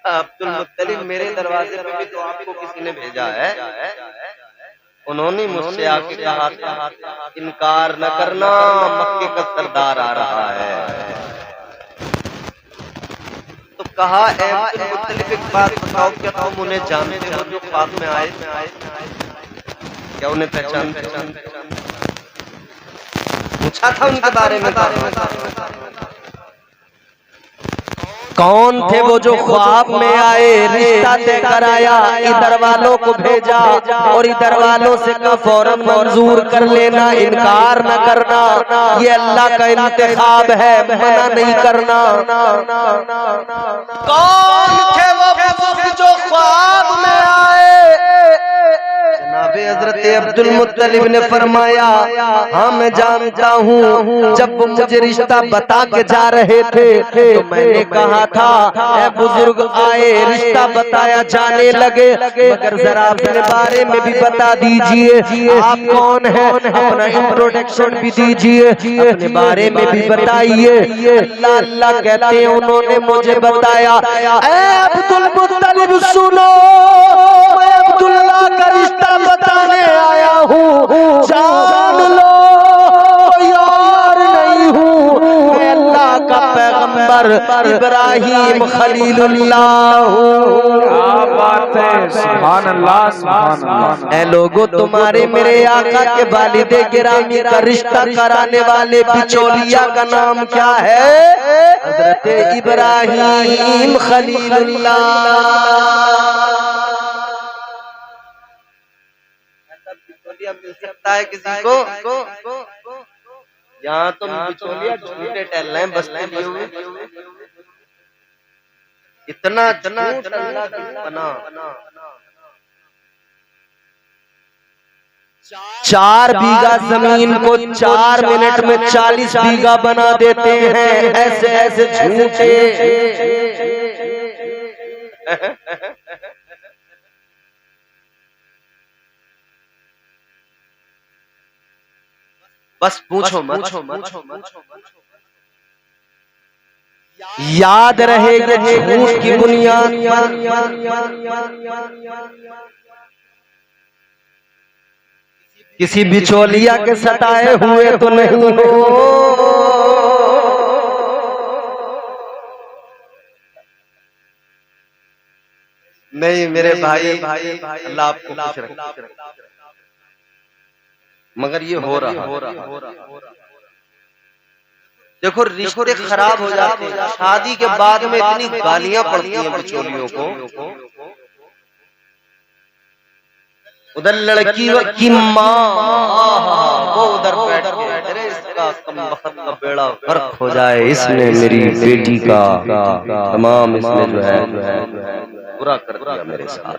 अब्दुल मुत्तलिब मेरे दरवाजे पे भी तो आपको किसी ने भेजा है, उन्होंने मुझसे आके कहा था इनकार न करना, मक्के का सरदार आ रहा है। तो कहा अब्दुल मुत्तलिब एक बात बताओ, क्या तुम उन्हें जानते हो जो ख्वाब में आए, क्या उन्हें पहचान पूछा था उनके बारे में, कौन थे वो जो ख्वाब में आए, रिश्ता तय कराया, इधर वालों को भेजा और इधर वालों से कहा फौरन मंजूर कर लेना, इनकार न करना, ये अल्लाह का इंतखाब है, मना नहीं करना। कौन थे वो जो ख्वाब में आए? जनाबे हजरत अब्दुल मुत्तलिब ने फरमाया हाँ मैं जानता हूँ, जब वो मुझे रिश्ता बता के जा रहे थे तो मैंने कहा था ऐ बुजुर्ग आए, रिश्ता बताया जाने लगे, मगर जरा अपने बारे में भी बता दीजिए, आप कौन हैं, अपना इंट्रोडक्शन भी दीजिए, अपने बारे में भी बताइए। अल्लाह अल्लाह कहते हैं उन्होंने मुझे बताया ऐ अब्दुल मुत्तलिब सुनो, मैं अब्दुल्ला का रिश्ता बताने आया हूँ, जान लो यार नहीं हूँ, मैं अल्लाह का पैगंबर पैगंबर इब्राहिम खलीलुल्लाह। क्या बात है, सुभान अल्लाह सुभान अल्लाह। ऐ लोगों, तुम्हारे मेरे आका के वालिदे गिरामी का रिश्ता कराने वाले बिचौलिया का नाम क्या है? हजरत इब्राहिम खलीलुल्लाह। बिचौलिया मिल सकता है किसी को? यहाँ तो बिचौलिया झूठे टहल रहे हैं बस इतना बना 4 बीघा जमीन को 4 मिनट में 40 बीघा बना देते हैं। ऐसे ऐसे झूठे बस पूछो मत। याद रहेगा झूठ की बुनियाद किसी बिचौलिया के सताए हुए तो नहीं हो। नहीं मेरे भाई अल्लाह आपको खुश रखे, मगर ये हो रहा। देखो रिश्ते खराब हो जाते हैं, शादी के बाद में इतनी गालियां पड़ती हैं बिचौलियों को। उधर लड़की की माँ वो उधर बैठ के अरे इसका कमबख्त का बेड़ा गर्क हो जाए, इसने मेरी बेटी का तमाम इसने जो है बुरा कर दिया मेरे साथ।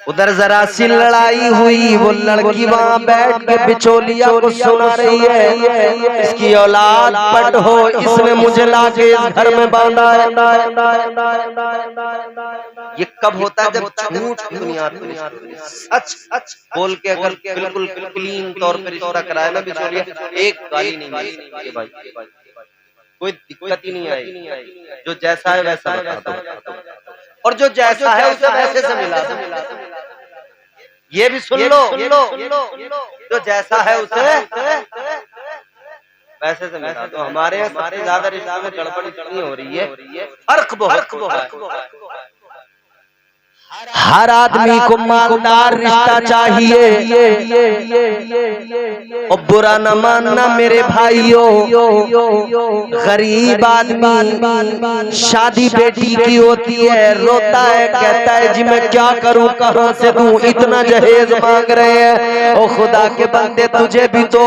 उधर जरा सी लड़ाई हुई, वो लड़की वहाँ बैठ के बिचौलिया को सुना रही है, इसकी औलाद पट हो, इसने मुझे लाके इस घर में बांधा है। ये कब होता है? जब झूठ की बुनियाद पर सच बोल के अगर बिल्कुल क्लीन तौर पर रिश्ता कराया ना बिचौलिया, एक गाली नहीं मिली भाई, कोई दिक्कत ही नहीं आई। जो जैसा है वैसा बता दो, और जो जैसा है उसे वैसे से मिला। ये भी सुन लो, जो जैसा है उसे वैसे से मिला। तो हमारे यहाँ सबसे ज्यादा रिश्ता में गड़बड़ नहीं हो रही है, फर्क बहुत। हर आदमी को मालदार रिश्ता चाहिए और बुरा न मानना मेरे भाइयों। गरीब आदमी शादी बेटी की होती है, रोता है, कहता है जी मैं क्या करूं, कहां से दूं, इतना जहेज मांग रहे हैं। ओ खुदा के बंदे, तुझे भी तो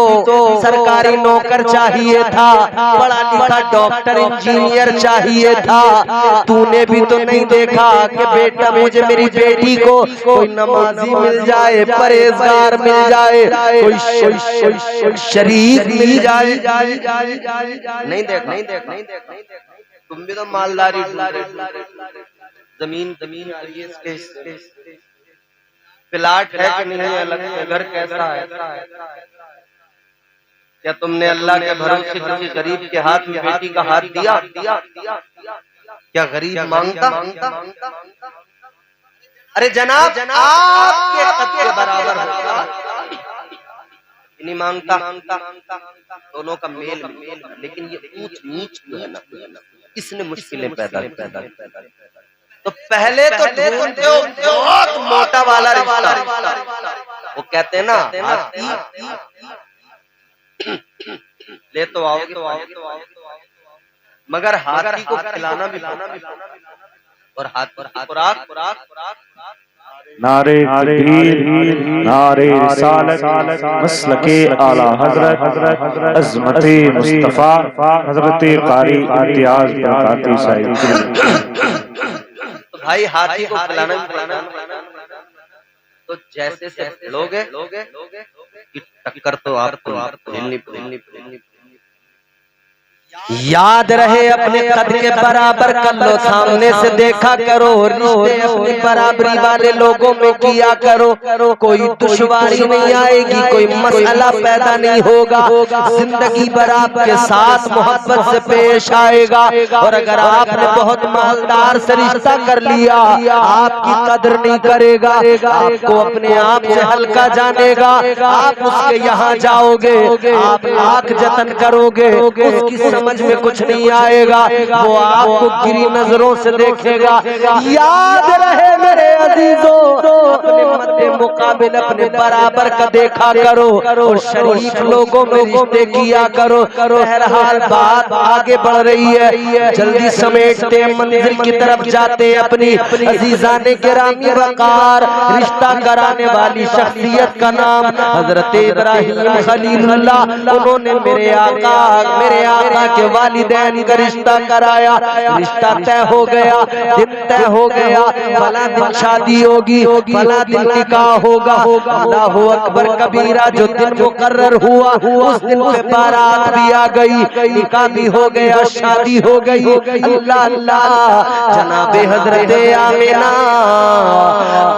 सरकारी नौकर चाहिए था, पढ़ा लिखा डॉक्टर इंजीनियर चाहिए था। तूने भी तो नहीं देखा कि बेटा मुझे मेरी बेटी को कोई नमाजी मिल जाए, परहेजगार मिल जाए, कोई शरीफ मिल जाए। नहीं देख। तुम भी तो मालदारी जमीन प्लाट है कि नहीं, अलग घर कैसा है? क्या तुमने अल्लाह के भरोसे किसी गरीब के हाथ में बेटी का हाथ दिया? क्या गरीब मांगता? अरे जनाब आपके कद के बराबर नहीं मांगता। दोनों का मेल, लेकिन ये ऊंच नीच जो है ना, इसने मुश्किलें पैदा। तो पहले तो ढूंढते हो बहुत मोटा वाला रिश्ता। वो कहते हैं ना ले तो आओगे, मगर हाथी को खिलाना भी और हाथ पर खुराक। नारे तकबीर, नारे रिसालत, मसलके आला हजरत अज़मते मुस्तफा हजरत कारी इम्तियाज बरकाती साहिब। तो भाई हाथी को खिलाना तो जैसे से लोगे टक्कर तो आपको झेलनी। याद रहे अपने कद के बराबर कर लो, सामने से देखा करो, रिश्ते अपनी बराबरी वाले लोगों में किया करो। कोई दुश्वारी नहीं आएगी, कोई मसला पैदा नहीं होगा, जिंदगी भर आपके साथ मोहब्बत से पेश आएगा। और अगर आपने बहुत मालदार से रिश्ता कर लिया, आपकी कदर नहीं करेगा, आपको अपने आप से हल्का जानेगा। आप उसके यहाँ जाओगे, आप लाख जतन करोगे, उसकी समझ में कुछ नहीं आएगा, वो आपको गिरी नजरों से देखेगा। याद रहे मेरे अजीजों, अपने मद्दे मुकाबिल अपने बराबर का देखा करो और शरीफ लोगों में रिश्ते किया करो। बहरहाल बात आगे बढ़ रही है, जल्दी समेटते मंजिल की तरफ जाते। अपनी अजीजाने गिरामी वकार रिश्ता कराने वाली शख्सियत का नाम हजरत इब्राहिम खलीलुल्लाह। उन्होंने मेरे आका के वालिदैन का रिश्ता कराया। रिश्ता तय हो गया, दिन तय हो गया, फला दिन शादी होगी, फला दिन निकाह होगा। अल्लाह अकबर कबीरा, जो दिन मुकर्रर हुआ उस दिन पे बारात भी आ गई, निकाह भी हो गया, शादी हो गई। अल्लाह अल्लाह, जनाबे हजरत आमिना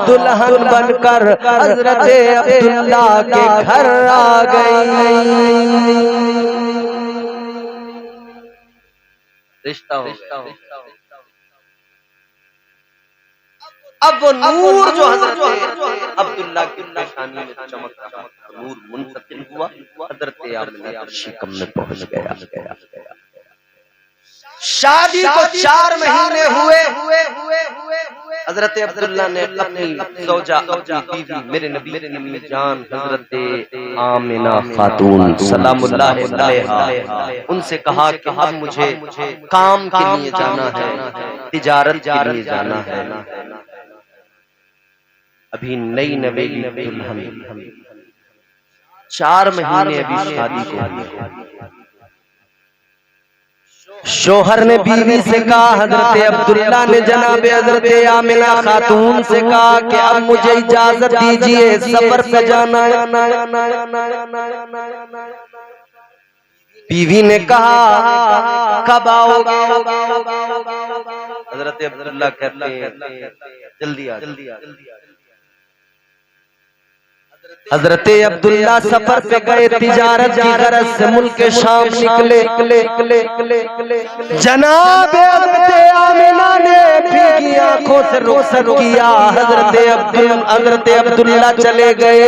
दुल्हन बनकर हजरत अब्दुल्ला के घर आ गई। रिश्ता हो अब वो नूर जो हजरत अब्दुल्ला की पेशानी में चमक रहा, नूर मुंतकिल हुआ, हजरत आमिना शिकम में पहुंच गया। शादी को 4 महीने हुए, हजरत अब्दुल्ला ने अपनी ज़ौजा, अपनी बीवी, मेरे नबी की अम्मी जान हजरत आमिना खातून सलामुल्लाह अलैहा, उनसे कहा कि अब मुझे काम के लिए जाना है, तिजारत के लिए जाना है। अभी नई नवेली दुल्हन, 4 महीने अभी शादी को। शोहर ने बीवी से कहा, हजरत अब्दुल्ला ने जनाबे हजरत आमिना खातून से कहा कि अब मुझे इजाजत दीजिए, सफर पे जाना है। बीवी ने कहा, कब आओगे? हजरत अब्दुल्ला कहते हैं, जल्दी आ। हजरत अब्दुल्ला सफर पे गए, तिजारत की गरज से मुल्क शाम निकले। जनाब हजरत आमिना ने भीगी आंखों से रुखसत किया। हजरत अब्दुल्ला चले गए,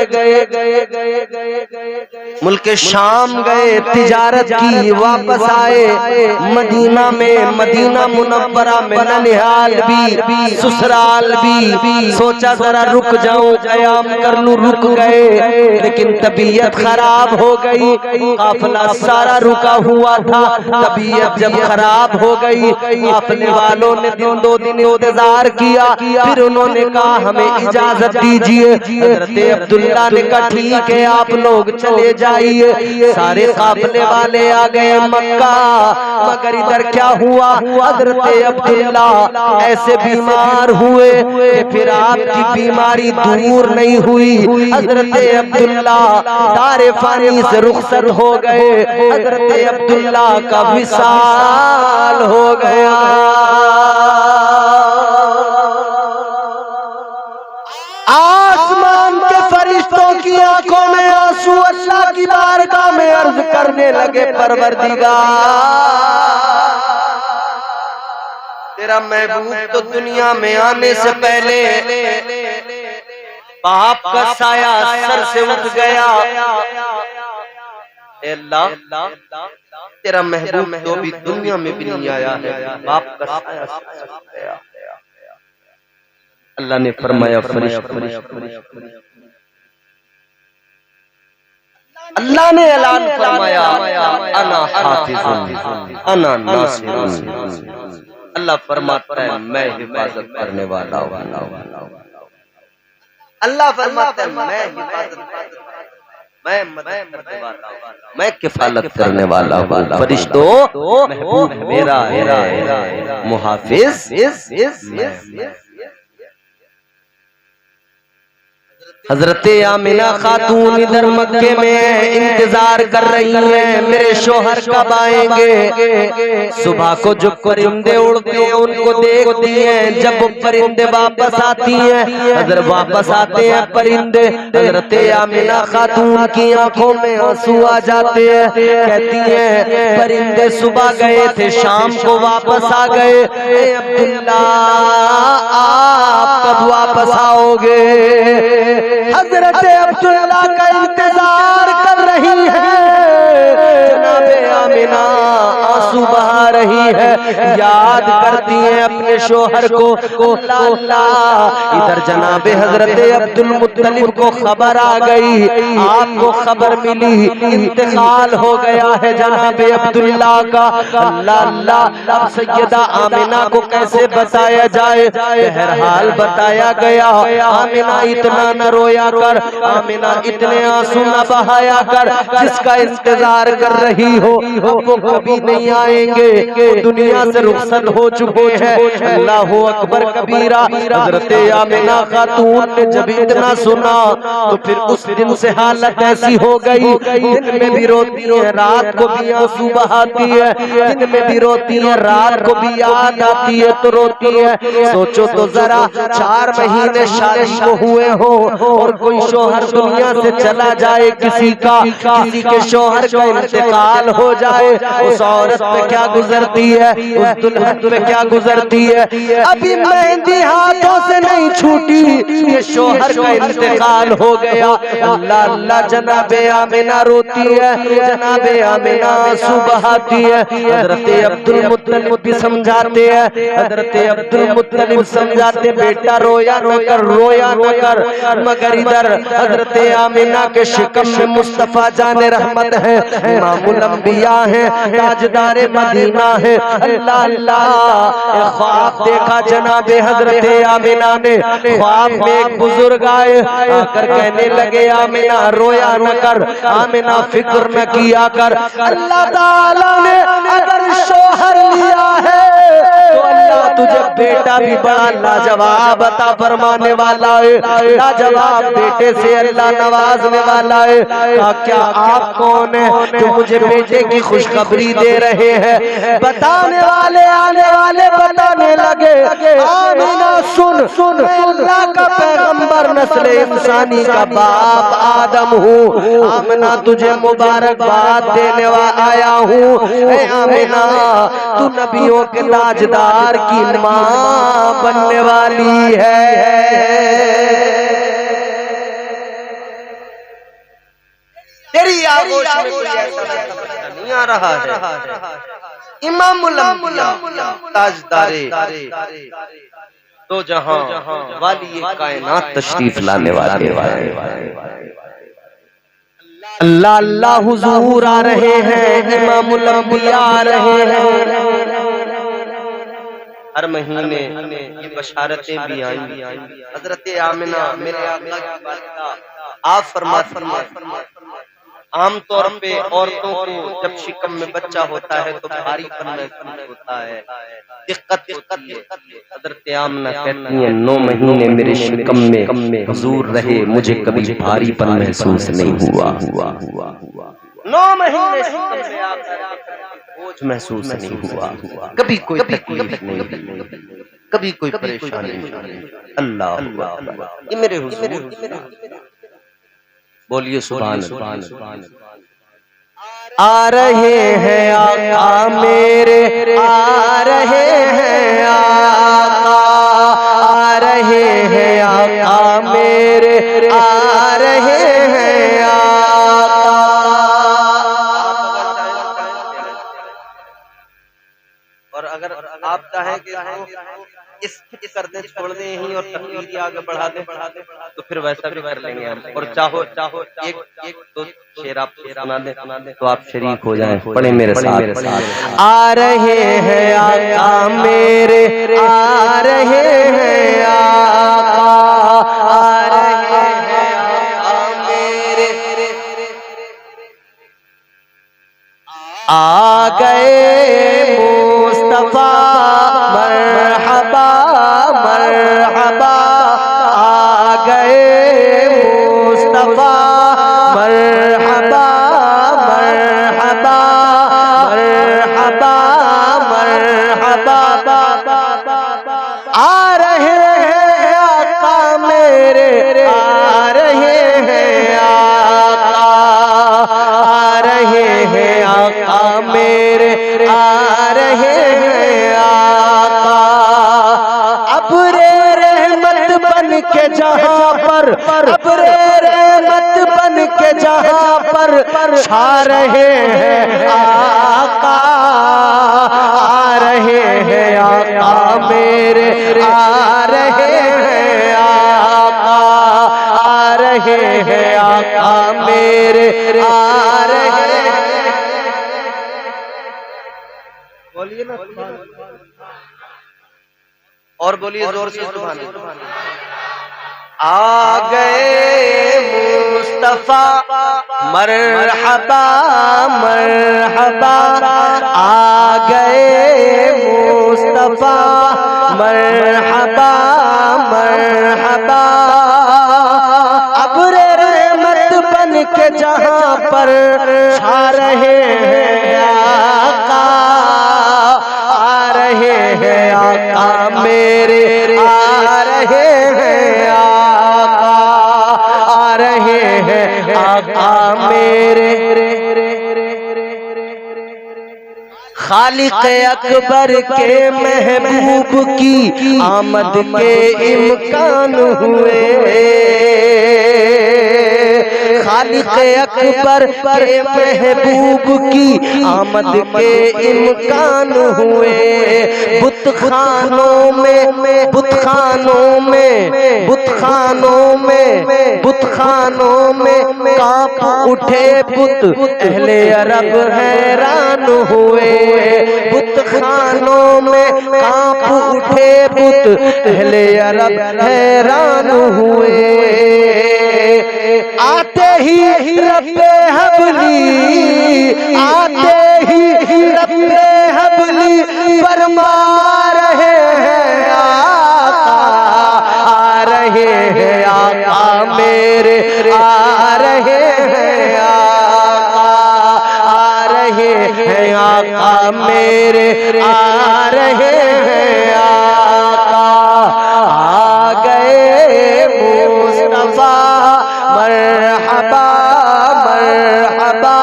मुल्क शाम गए, तिजारत की, वापस आए मदीना में, मदीना मुनव्वरा में ननिहाल भी, ससुराल भी। सोचा जरा रुक जाऊं, कयाम कर लूं, रुक गए, लेकिन तबीयत खराब हो गई। काफिला सारा रुका हुआ था, तबीयत जब खराब हो गई, काफिले वालों ने 2 दिन इंतजार किया। फिर उन्होंने कहा, हमें इजाजत दीजिए। हजरत अब्दुल्ला ने कहा, ठीक है, आप लोग चले जाइए। सारे काफिले वाले आ गए मक्का, मगर इधर क्या हुआ, हजरत अब्दुल्ला ऐसे बीमार हुए कि फिर आपकी बीमारी दूर नहीं हुई। हजरत अब्दुल्ला दारे फानी से रुखसत हो गए। हजरत अब्दुल्ला का विसाल हो गया। आसमान के फरिश्तों की आंखों में आंसू अल्लाह की बारगाह में अर्ज करने लगे, परवरदिगार, तेरा महबूब तो दुनिया में आने से पहले बाप का साया सर से उठ गया। अल्लाह, तेरा महबूब तो भी दुनिया में भी नहीं आया है, बाप का साया सर से उठ गया। अल्लाह ने फरमाया, अल्लाह ने ऐलान फरमाया, अना हाफिजुन अना नासिरुन। अल्लाह फरमाता है, मैं हिफाजत करने वाला हूं। अल्लाह फरमाता है, मैं हिफाजत, मैं मदद करने वाला हूं, मैं किफालत करने वाला हूं। फरिश्तों, महबूब मेरा है, मुहाफिज। हजरत आमिना खातून इधर मक्के में इंतजार कर रही हैं, मेरे शोहर कब आएंगे। सुबह को जो परिंदे उड़ते हैं उनको देखती हैं, जब वो परिंदे वापस आती हैं, अगर वापस आते हैं परिंदे, हजरत आमिना खातून की आंखों में आंसू आ जाते हैं। कहती हैं, परिंदे सुबह गए थे, शाम को वापस आ गए, अब्दुल्ला आप कब वापस आओगे। हजरत अब्दुल्ला का इंतजार कर रही है। जनाबे आमिना आंसू बहा रही है, याद करती है अपने शोहर को। अल्लाह अल्लाह, इधर जनाबे हजरत अब्दुल मुत्तलिब को खबर आ गई, आपको खबर मिली इंतकाल हो गया है जनाबे अब्दुल्ला का। अल्लाह अल्लाह, अब सैयदा आमिना को कैसे बताया जाए? बहरहाल बताया गया, आमिना इतना न रोया कर, आमिना इतने आंसू न बहाया कर, जिसका इंतजार कर रही हो वो कभी नहीं आएंगे, वो दुनिया से रुखसत हो चुके हैं। अल्लाह अकबर कबीरा। हजरत आमिना खातून ने जब इतना सुना तो फिर उस दिन से हालत ऐसी हो गई, दिन में भी रोती है, रात को भी आंसू बहाती है, दिन में भी रोती है, रात को भी याद आती है तो रोती है। सोचो तो जरा, 4 महीने शादी को हुए हो और कोई शोहर दुनिया से चला जाए, किसी के शोहर का इंतकाल हो जाए, उस औरत पे क्या गुजरती है, उस दुल्हन पे क्या गुजरती है। अभी मेहंदी हाथों से नहीं छूटी, ये शोहर का इंतकाल हो गया। अल्लाह अल्लाह, जनाबे आमिना रोती है, जनाबे आमिना आंसू बहाती है। हजरत अब्दुल मुत्तलिब भी समझाते हैं, हजरत अब्दुल मुत्तलिब समझाते, बेटा रोया न कर, रोया न कर। मगर इधर हजरत आमिना के शिकम में मुस्तफा जाने रहमत है, इमामुल अंबिया है, ताजदारे मदीना है। अल्लाह अल्लाह, ख्वाब देखा जनाबे हजरत आमिना ने, ख्वाब में एक बुजुर्ग आए, आकर कहने लगे आमिना रोया न कर, आमिना फिक्र न किया कर। अल्लाह ताला ने अगर शोहर लिया है तो अल्लाह तुझे बेटा भी बड़ा लाजवाब अता फरमाने वाला है, लाजवाब बेटे से अल्लाह नवाजने वाला है। क्या आप कौन है जो मुझे बेटे की खुशखबरी दे रहे हैं? बताने वाले आने वाले बताने लगे, आमिना सुन सुन, अल्लाह का पैगंबर नस्ल इंसानी का बाप आदम हूँ, आमिना तुझे मुबारकबाद देने आया हूँ। आमिना तू नबियों के ताजदार की माँ बनने वाली है। तेरी आगोश में कुछ ऐसा नहीं आ रहा है। इमामुल अंबिया ताजदारे तो जहां वाली कायनात तशरीफ लाने वाले अल्लाह अल्लाह हुजूर आ रहे हैं, इमामुल अंबिया आ रहे हैं। हर महीने ये बशारतें भी आई। हजरत आमिना मेरे आका की वालिदा, आप फरमाती आमतौर पे औरतों को जब शिकम में बच्चा होता है तो भारीपन महसूस होता है, दिक्कत होती है। हजरत आमिना कहती हैं 9 महीने मेरे शिकम में हुजूर रहे, मुझे कभी भारीपन महसूस नहीं हुआ। 9 महीने शिकम में आप बोझ महसूस नहीं हुआ, कभी कोई तकलीफ नहीं, कभी कोई परेशानी नहीं। अल्लाह अल्लाह, ये मेरे हुजूर, बोलिए सुभान अल्लाह। आ रहे हैं आका मेरे, आ रहे हैं आका, आ रहे हैं आका मेरे, आ रहे हैं आका। और अगर आप चाहें कि इस कर दे, छोड़ दे यहीं और तकरीर आगे बढ़ा दे तो फिर वैसा भी कर लेंगे हम। और चाहो एक दो शेर आप सुना दे तो आप शरीक हो जाएं। पढ़े मेरे साथ। आ रहे हैं आका मेरे, आ रहे हैं आका, आ रहे हैं आका मेरे, आ गए मुस्तफा मरहबा मरहबा, आ गए मुस्तफा मरहबा मरहबा मरहबा मरहबा। आ रहे हैं आका मेरे, आ रहे हैं आका, आ रहे हैं आका मेरे, आ रहे हैं आका। अब्रे रहमत बन के जहां पर, अब्रे रहमत बन के के जहां पर छा रहे हैं आका, आ रहे हैं आका मेरे, आ रहे हैं आका, आ रहे हैं आका मेरे, आ रहे हैं। बोलिए ना और बोलिए जोर से सुभान अल्लाह। आ गए मुस्तफा मरहबा मरहबा, आ गए मुस्तफा मरहबा मरहबा, अब्र रहमत बन के जहां पर छा रहे हैं आका, आ रहे हैं आका मेरे, आ रहे हैं आका, आ रहे हैं आका मेरे। खालिक अकबर के महबूब की आमद के इम्कान हुए, खालिक अकबर के महबूब की आमद के इम्कान हुए। बुतखानों में बुतखानों में बुतखानों में बुतखानों में कांप उठे बुत, अहले अरब हैरान हुए। बुतखानों में कांप उठे बुत, अहले अरब हैरान हुए। आते ही रब्बे हबली, आते ही रब्बे हबली फरमा रहे हैं आका, आ रहे हैं आका मेरे, आ रहे हैं आका, आ रहे हैं आका मेरे, आ रहे हैं आका। आ गए मुस्तफा मरहबा मरहबा,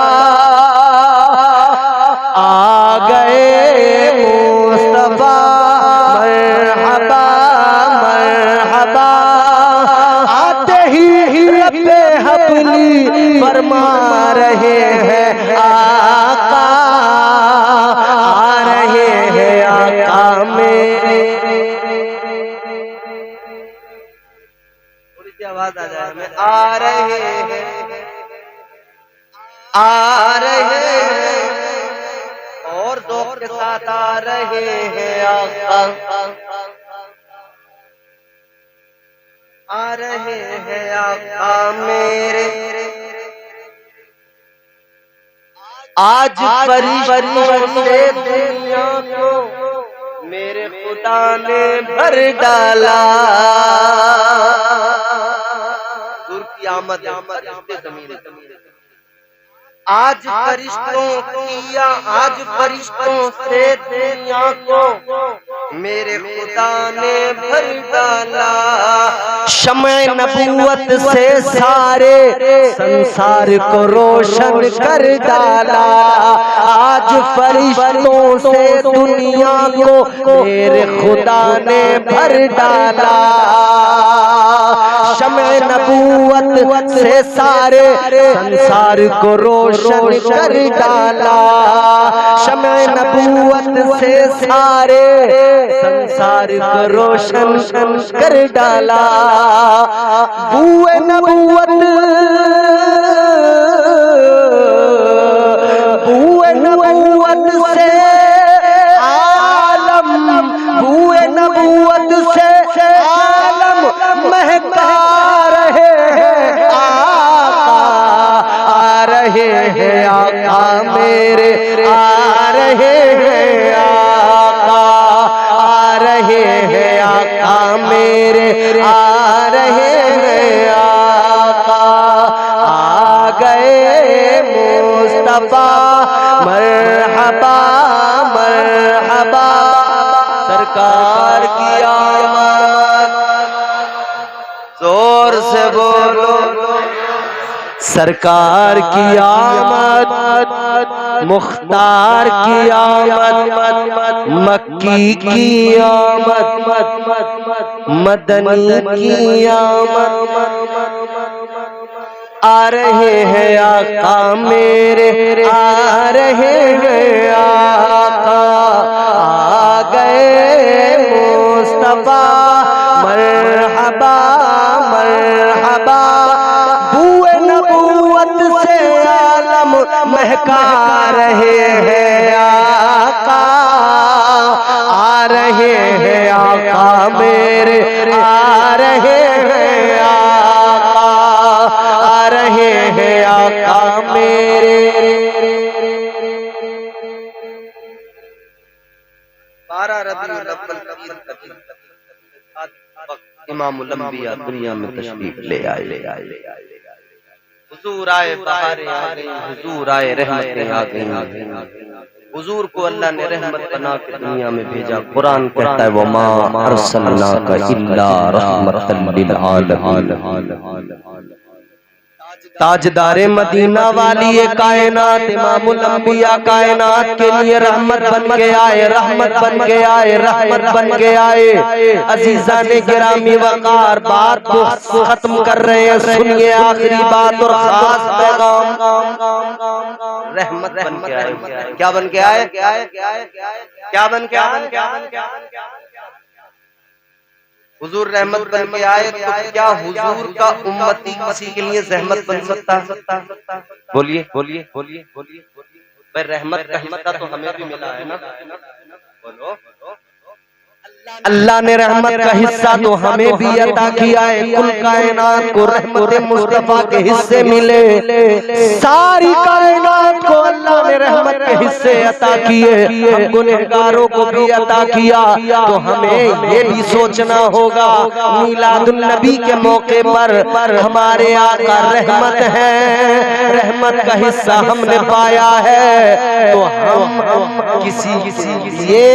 आ गए मुस्तफा मरहबा मरहबा, आते ही रब्बे हबली फरमा रहे हैं आका, आ रहे हैं आका मेरे। आवाज आ जाए हमें, आ रहे हैं, आ रहे हैं और ज़ौक़ के साथ आ रहे हैं आका, आ रहे हैं आका मेरे। आज फरिश्तों से दुनिया को मेरे खुदा ने भर डाला, आज फरिश्तों किया, आज फरिश्तों से दुनिया को मेरे खुदा ने भर डाला। शम्ए नबूवत से सारे संसार को रोशन कर डाला। आज फरिश्तों से दुनिया को मेरे खुदा ने भर डाला। शम्ए नबूवत से सारे संसार को रोशन कर डाला। शम्ए नबूवत से सारे संसार को रोशन कर डाला। बूए नबूवत, बूए नबूवत से आलम, बूए नबूवत से आलम महका रहे हैं आका, आ रहे हैं आका मेरे, आ रहे हैं आका, आ रहे हैं आका मेरे, आ रहे हैं आका। आ गए मुस्तफा मरहबा मरहबा, सरकार की आमद, जोर से बोलो सरकार की आमद, मुख्तार की आमद, मक्की की आमद, मदनी की आमद। आ रहे हैं आका मेरे, आ रहे हैं आका, आ गए मुस्तफा मरहबा मरहबा। बूए नबूवत से आलम महका रहे हैं आका, आ रहे हैं आका मेरे, आ रहे हैं आका, आ रहे हैं आका मेरे। 12 रबीउल अव्वल इमामुल अंबिया दुनिया में तशरीफ ले आए। हुजूर आए, बहारें आ गई, हुजूर आए, रहमतें आ गई। हुजूर को अल्लाह ने रहमत बना के दुनिया में भेजा। कुरान कहता है वमा अरसलनाका इल्ला रहमतल लिल आलमीन। ताजदारे मदीना वाली ये कायनात इमामुल अंबिया कायनात के लिए रहमत बन के आए, रहमत बन के आए, रहमत बन के आए। अजीजा ने गिरामी वकार बात को खत्म कर रहे हैं, सुनिए आखिरी बात और खास पैगाम। रहमत बन के आए। क्या बन के आए? क्या बन के आए? हुजूर रहमत बन के आए, तो क्या हुजूर का उम्मती किसी के लिए जहमत बन सकता है? बोलिए बोलिए बोलिए बोलिए। भाई रहमत का हिस्सा तो हमें भी मिला है ना, बोलो। अल्लाह ने रहमत का हिस्सा तो हमें भी अता किया है। कुल कायनात को रहमत मुस्तफा के हिस्से मिले, सारी कायनात को अल्लाह ने रहमत के हिस्से अता किए, हम गुनहगारों को भी अता किया। तो हमें ये भी सोचना होगा मीलादुन नबी के मौके पर हमारे आका रहमत है, रहमत का हिस्सा हमने पाया है, तो हम किसी ये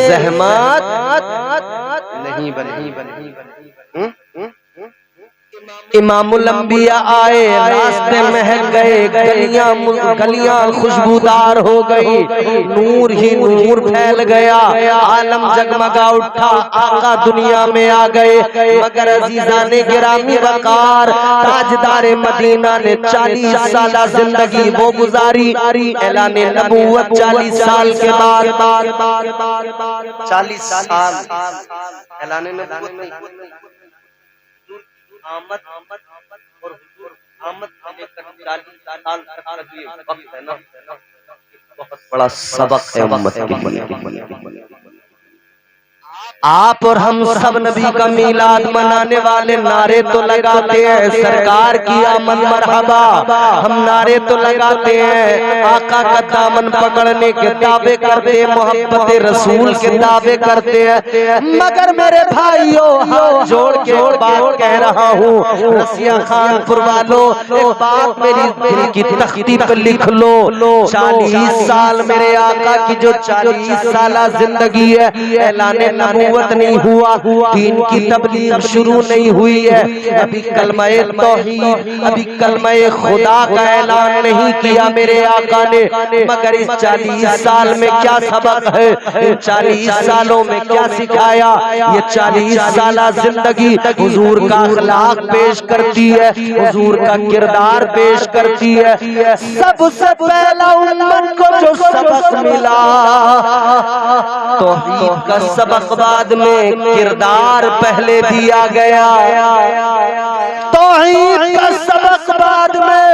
जहमत नहीं बनी। इमामुल अंबिया आए, रास्ते महक गए, गलियां खुशबूदार हो गई, नूर ही नूर फैल गया, आलम जगमगा उठा, आका दुनिया में आ गए। मगर अजीजा ने गिरामी वकार ताजदारे मदीना ने 40 साल जिंदगी वो गुजारी। ऐलान नबूवत 40 साल के बाद, 40 साल ऐलान नबूवत आमद और हुजूर आमद से लेकर 40 साल तक का जो वक्त है ना, बहुत बड़ा सबक है उम्मत के लिए। आप और हम सब नबी का मीलाद मनाने वाले नारे तो लगाते हैं, सरकार की आमद मरहबा, हम नारे तो लगाते हैं, आका का दामन पकड़ने के दावे करते हैं, मोहब्बत रसूल के दावे करते हैं। मगर मेरे भाइयों हाथ जोड़ के एक बात कह रहा हूँ, रसिया खानपुर वालों, एक बात मेरी दिल की तख्ती पर लिख लो। 40 साल मेरे आका की जो 40 साल जिंदगी है, ऐलान नबूवत नहीं हुआ, दीन की तबलीग शुरू नहीं हुई है, अभी कलमाए तौहीद, अभी कलमाए खुदा का ऐलान नहीं किया मेरे आका ने। मगर इस 40 साल में क्या सबक है, इन 40 सालों में क्या सिखाया, ये 40 साल जिंदगी हुजूर का अखलाक पेश करती है, हुजूर का किरदार पेश करती है। सबसे पहला उम्मत को जो सबक मिला, तौहीद का सबक बाद में, किरदार पहले दिया गया। तौहीद का सबक बाद में,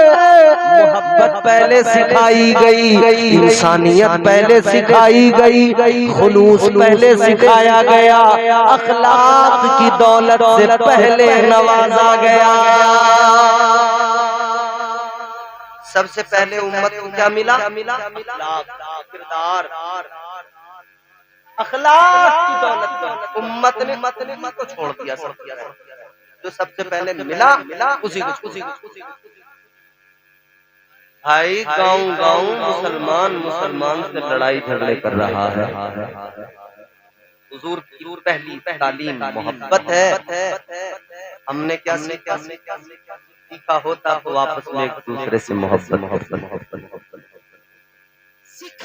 मोहब्बत पहले सिखाई गई, इंसानियत पहले सिखाई गई, खुलूस पहले सिखाया गया, अखलाक की दौलत से पहले नवाजा गया। सबसे पहले उम्मत को क्या मिला? किरदार, अखलाक की दौलत। उम्मत ने को छोड़ दिया, जो सबसे पहले मिला उसी को। भाई गाँव मुसलमान से लड़ाई झगड़े कर रहा है। हुजूर की पहली तालीम मोहब्बत है। हमने क्या सीखा होता तो आपस में एक दूसरे से मोहब्बत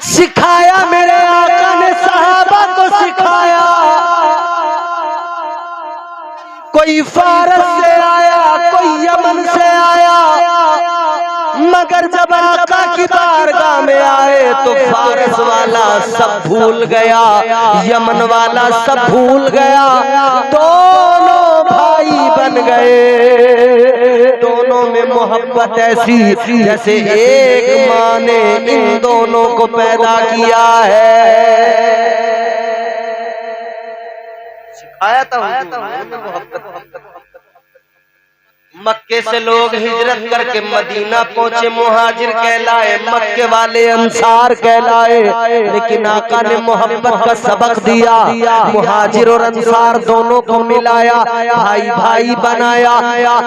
सिखाया मेरे आका ने, सहाबा को सिखाया। कोई फारस से आया, कोई यमन से आया, मगर जब आका की बारगाह में आए तो फारस वाला सब भूल गया, यमन वाला सब भूल गया, दोनों भाई बन गए। दोनों में मोहब्बत ऐसी जैसे एक माँ ने इन दोनों को पैदा किया है। सिखाया था मोहब्बत। मक्के से लोग हिजरत करके मदीना पहुंचे, मुहाजिर कहलाए, मक्के वाले अंसार कहलाए, लेकिन आका ने मोहब्बत का सबक दिया, मुहाजिर और अंसार दोनों को मिलाया, भाई भाई बनाया।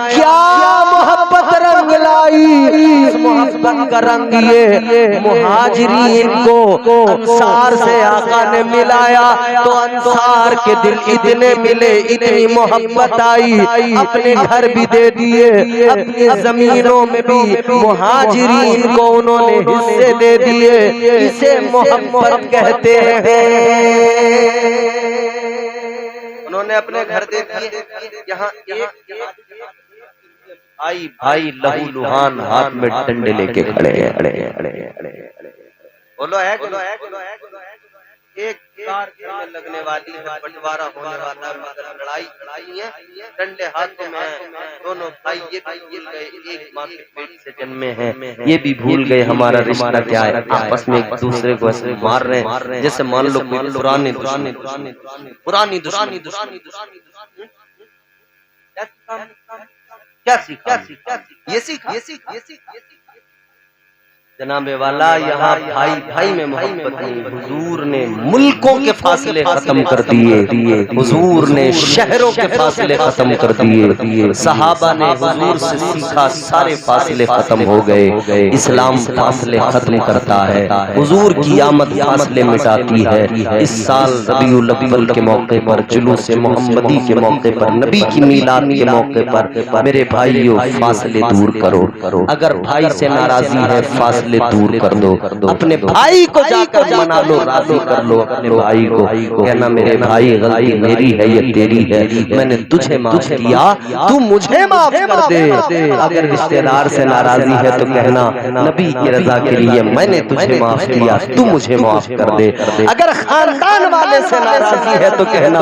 क्या मोहब्बत रंग लाई, इस मोहब्बत का रंग ये मुहाजिरीन को अंसार से आका ने मिलाया तो अंसार के दिल इतने मिले, इतनी मोहब्बत आई, अपने घर भी दे दिए, अपनी जमीनों में भी मुहाजिरीन को उन्होंने हिस्से दे दिए। इसे मोहब्बत कहते हैं। उन्होंने अपने घर दे दिए। यहाँ भाई भाई लहू लुहान हाथ में डंडे लेके खड़े हैं। बोलो है एक कार में लगने वाली है, बंटवारा होने वाला है, मगर लड़ाई है, डंडे हाथों में है। दोनों भाई ये भी भूल गए एक माँ के पेट से जन्मे हैं, ये भी भूल गए हमारा रिश्ता क्या है, आपस में एक दूसरे को ऐसे मार रहे हैं जैसे मान लो पुरानी क्या सीखा ये सीखा जनाबे वाला। यहाँ भाई भाई में मोहब्बत नहीं, हुजूर ने मुल्कों के फासले खत्म कर दिए, हुजूर ने शहरों के फासले खत्म कर दिए, सहाबा ने हुजूर से सीखा, सारे फासले खत्म हो गए। इस्लाम फासले खत्म करता है, हुजूर की आमद फासले मिटाती है। इस साल रबीउल अव्वल के मौके पर, जुलूस मोहम्मदी के मौके पर, नबी की मीलाद के मौके पर मेरे भाइयों फासले दूर करो। अगर भाई से नाराजी है फासले दूर कर दो, अपने भाई को जाकर मना लो, राजी कर लो अपने भाई को, कहना मेरे भाई गलती मेरी है ये तेरी है, मैंने तुझे माफ किया तू मुझे माफ कर दे। अगर रिश्तेदार से नाराजी है तो कहना नबी की रजा के लिए मैंने तुझे माफ किया तू मुझे माफ कर दे। अगर खानदान वाले से नाराजी है तो कहना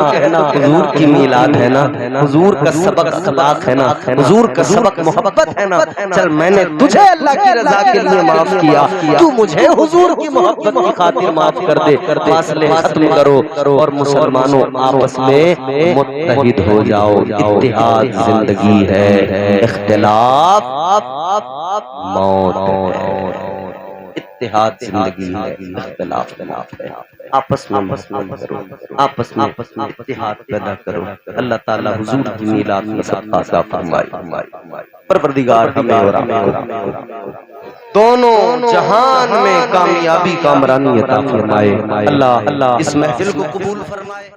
हुजूर की मीलाद है ना, हुजूर का सबक अखलाक है ना, हुजूर का सबक मोहब्बत है ना, चल मैंने तुझे अल्लाह की रजा के लिए माफ किया, तू मुझे हुजूर की मोहब्बत की खातिर माफ कर दे। फासले खत्म करो और मुसलमानों आपस में मुत्तहिद हो जाओ। इत्तेहाद जिंदगी है, इख्तिलाफ मौत है। इत्तेहाद जिंदगी है, इख्तिलाफ है। आपस में करो, आपस में इत्तेहाद पैदा करो। अल्लाह ताला हुजूर की मीलाद में सबका अता फरमाए। परवरदिगार हमें और दोनों जहान में कामयाबी कामरानी अता फरमाए। अल्लाह इस महफिल को कबूल फरमाए।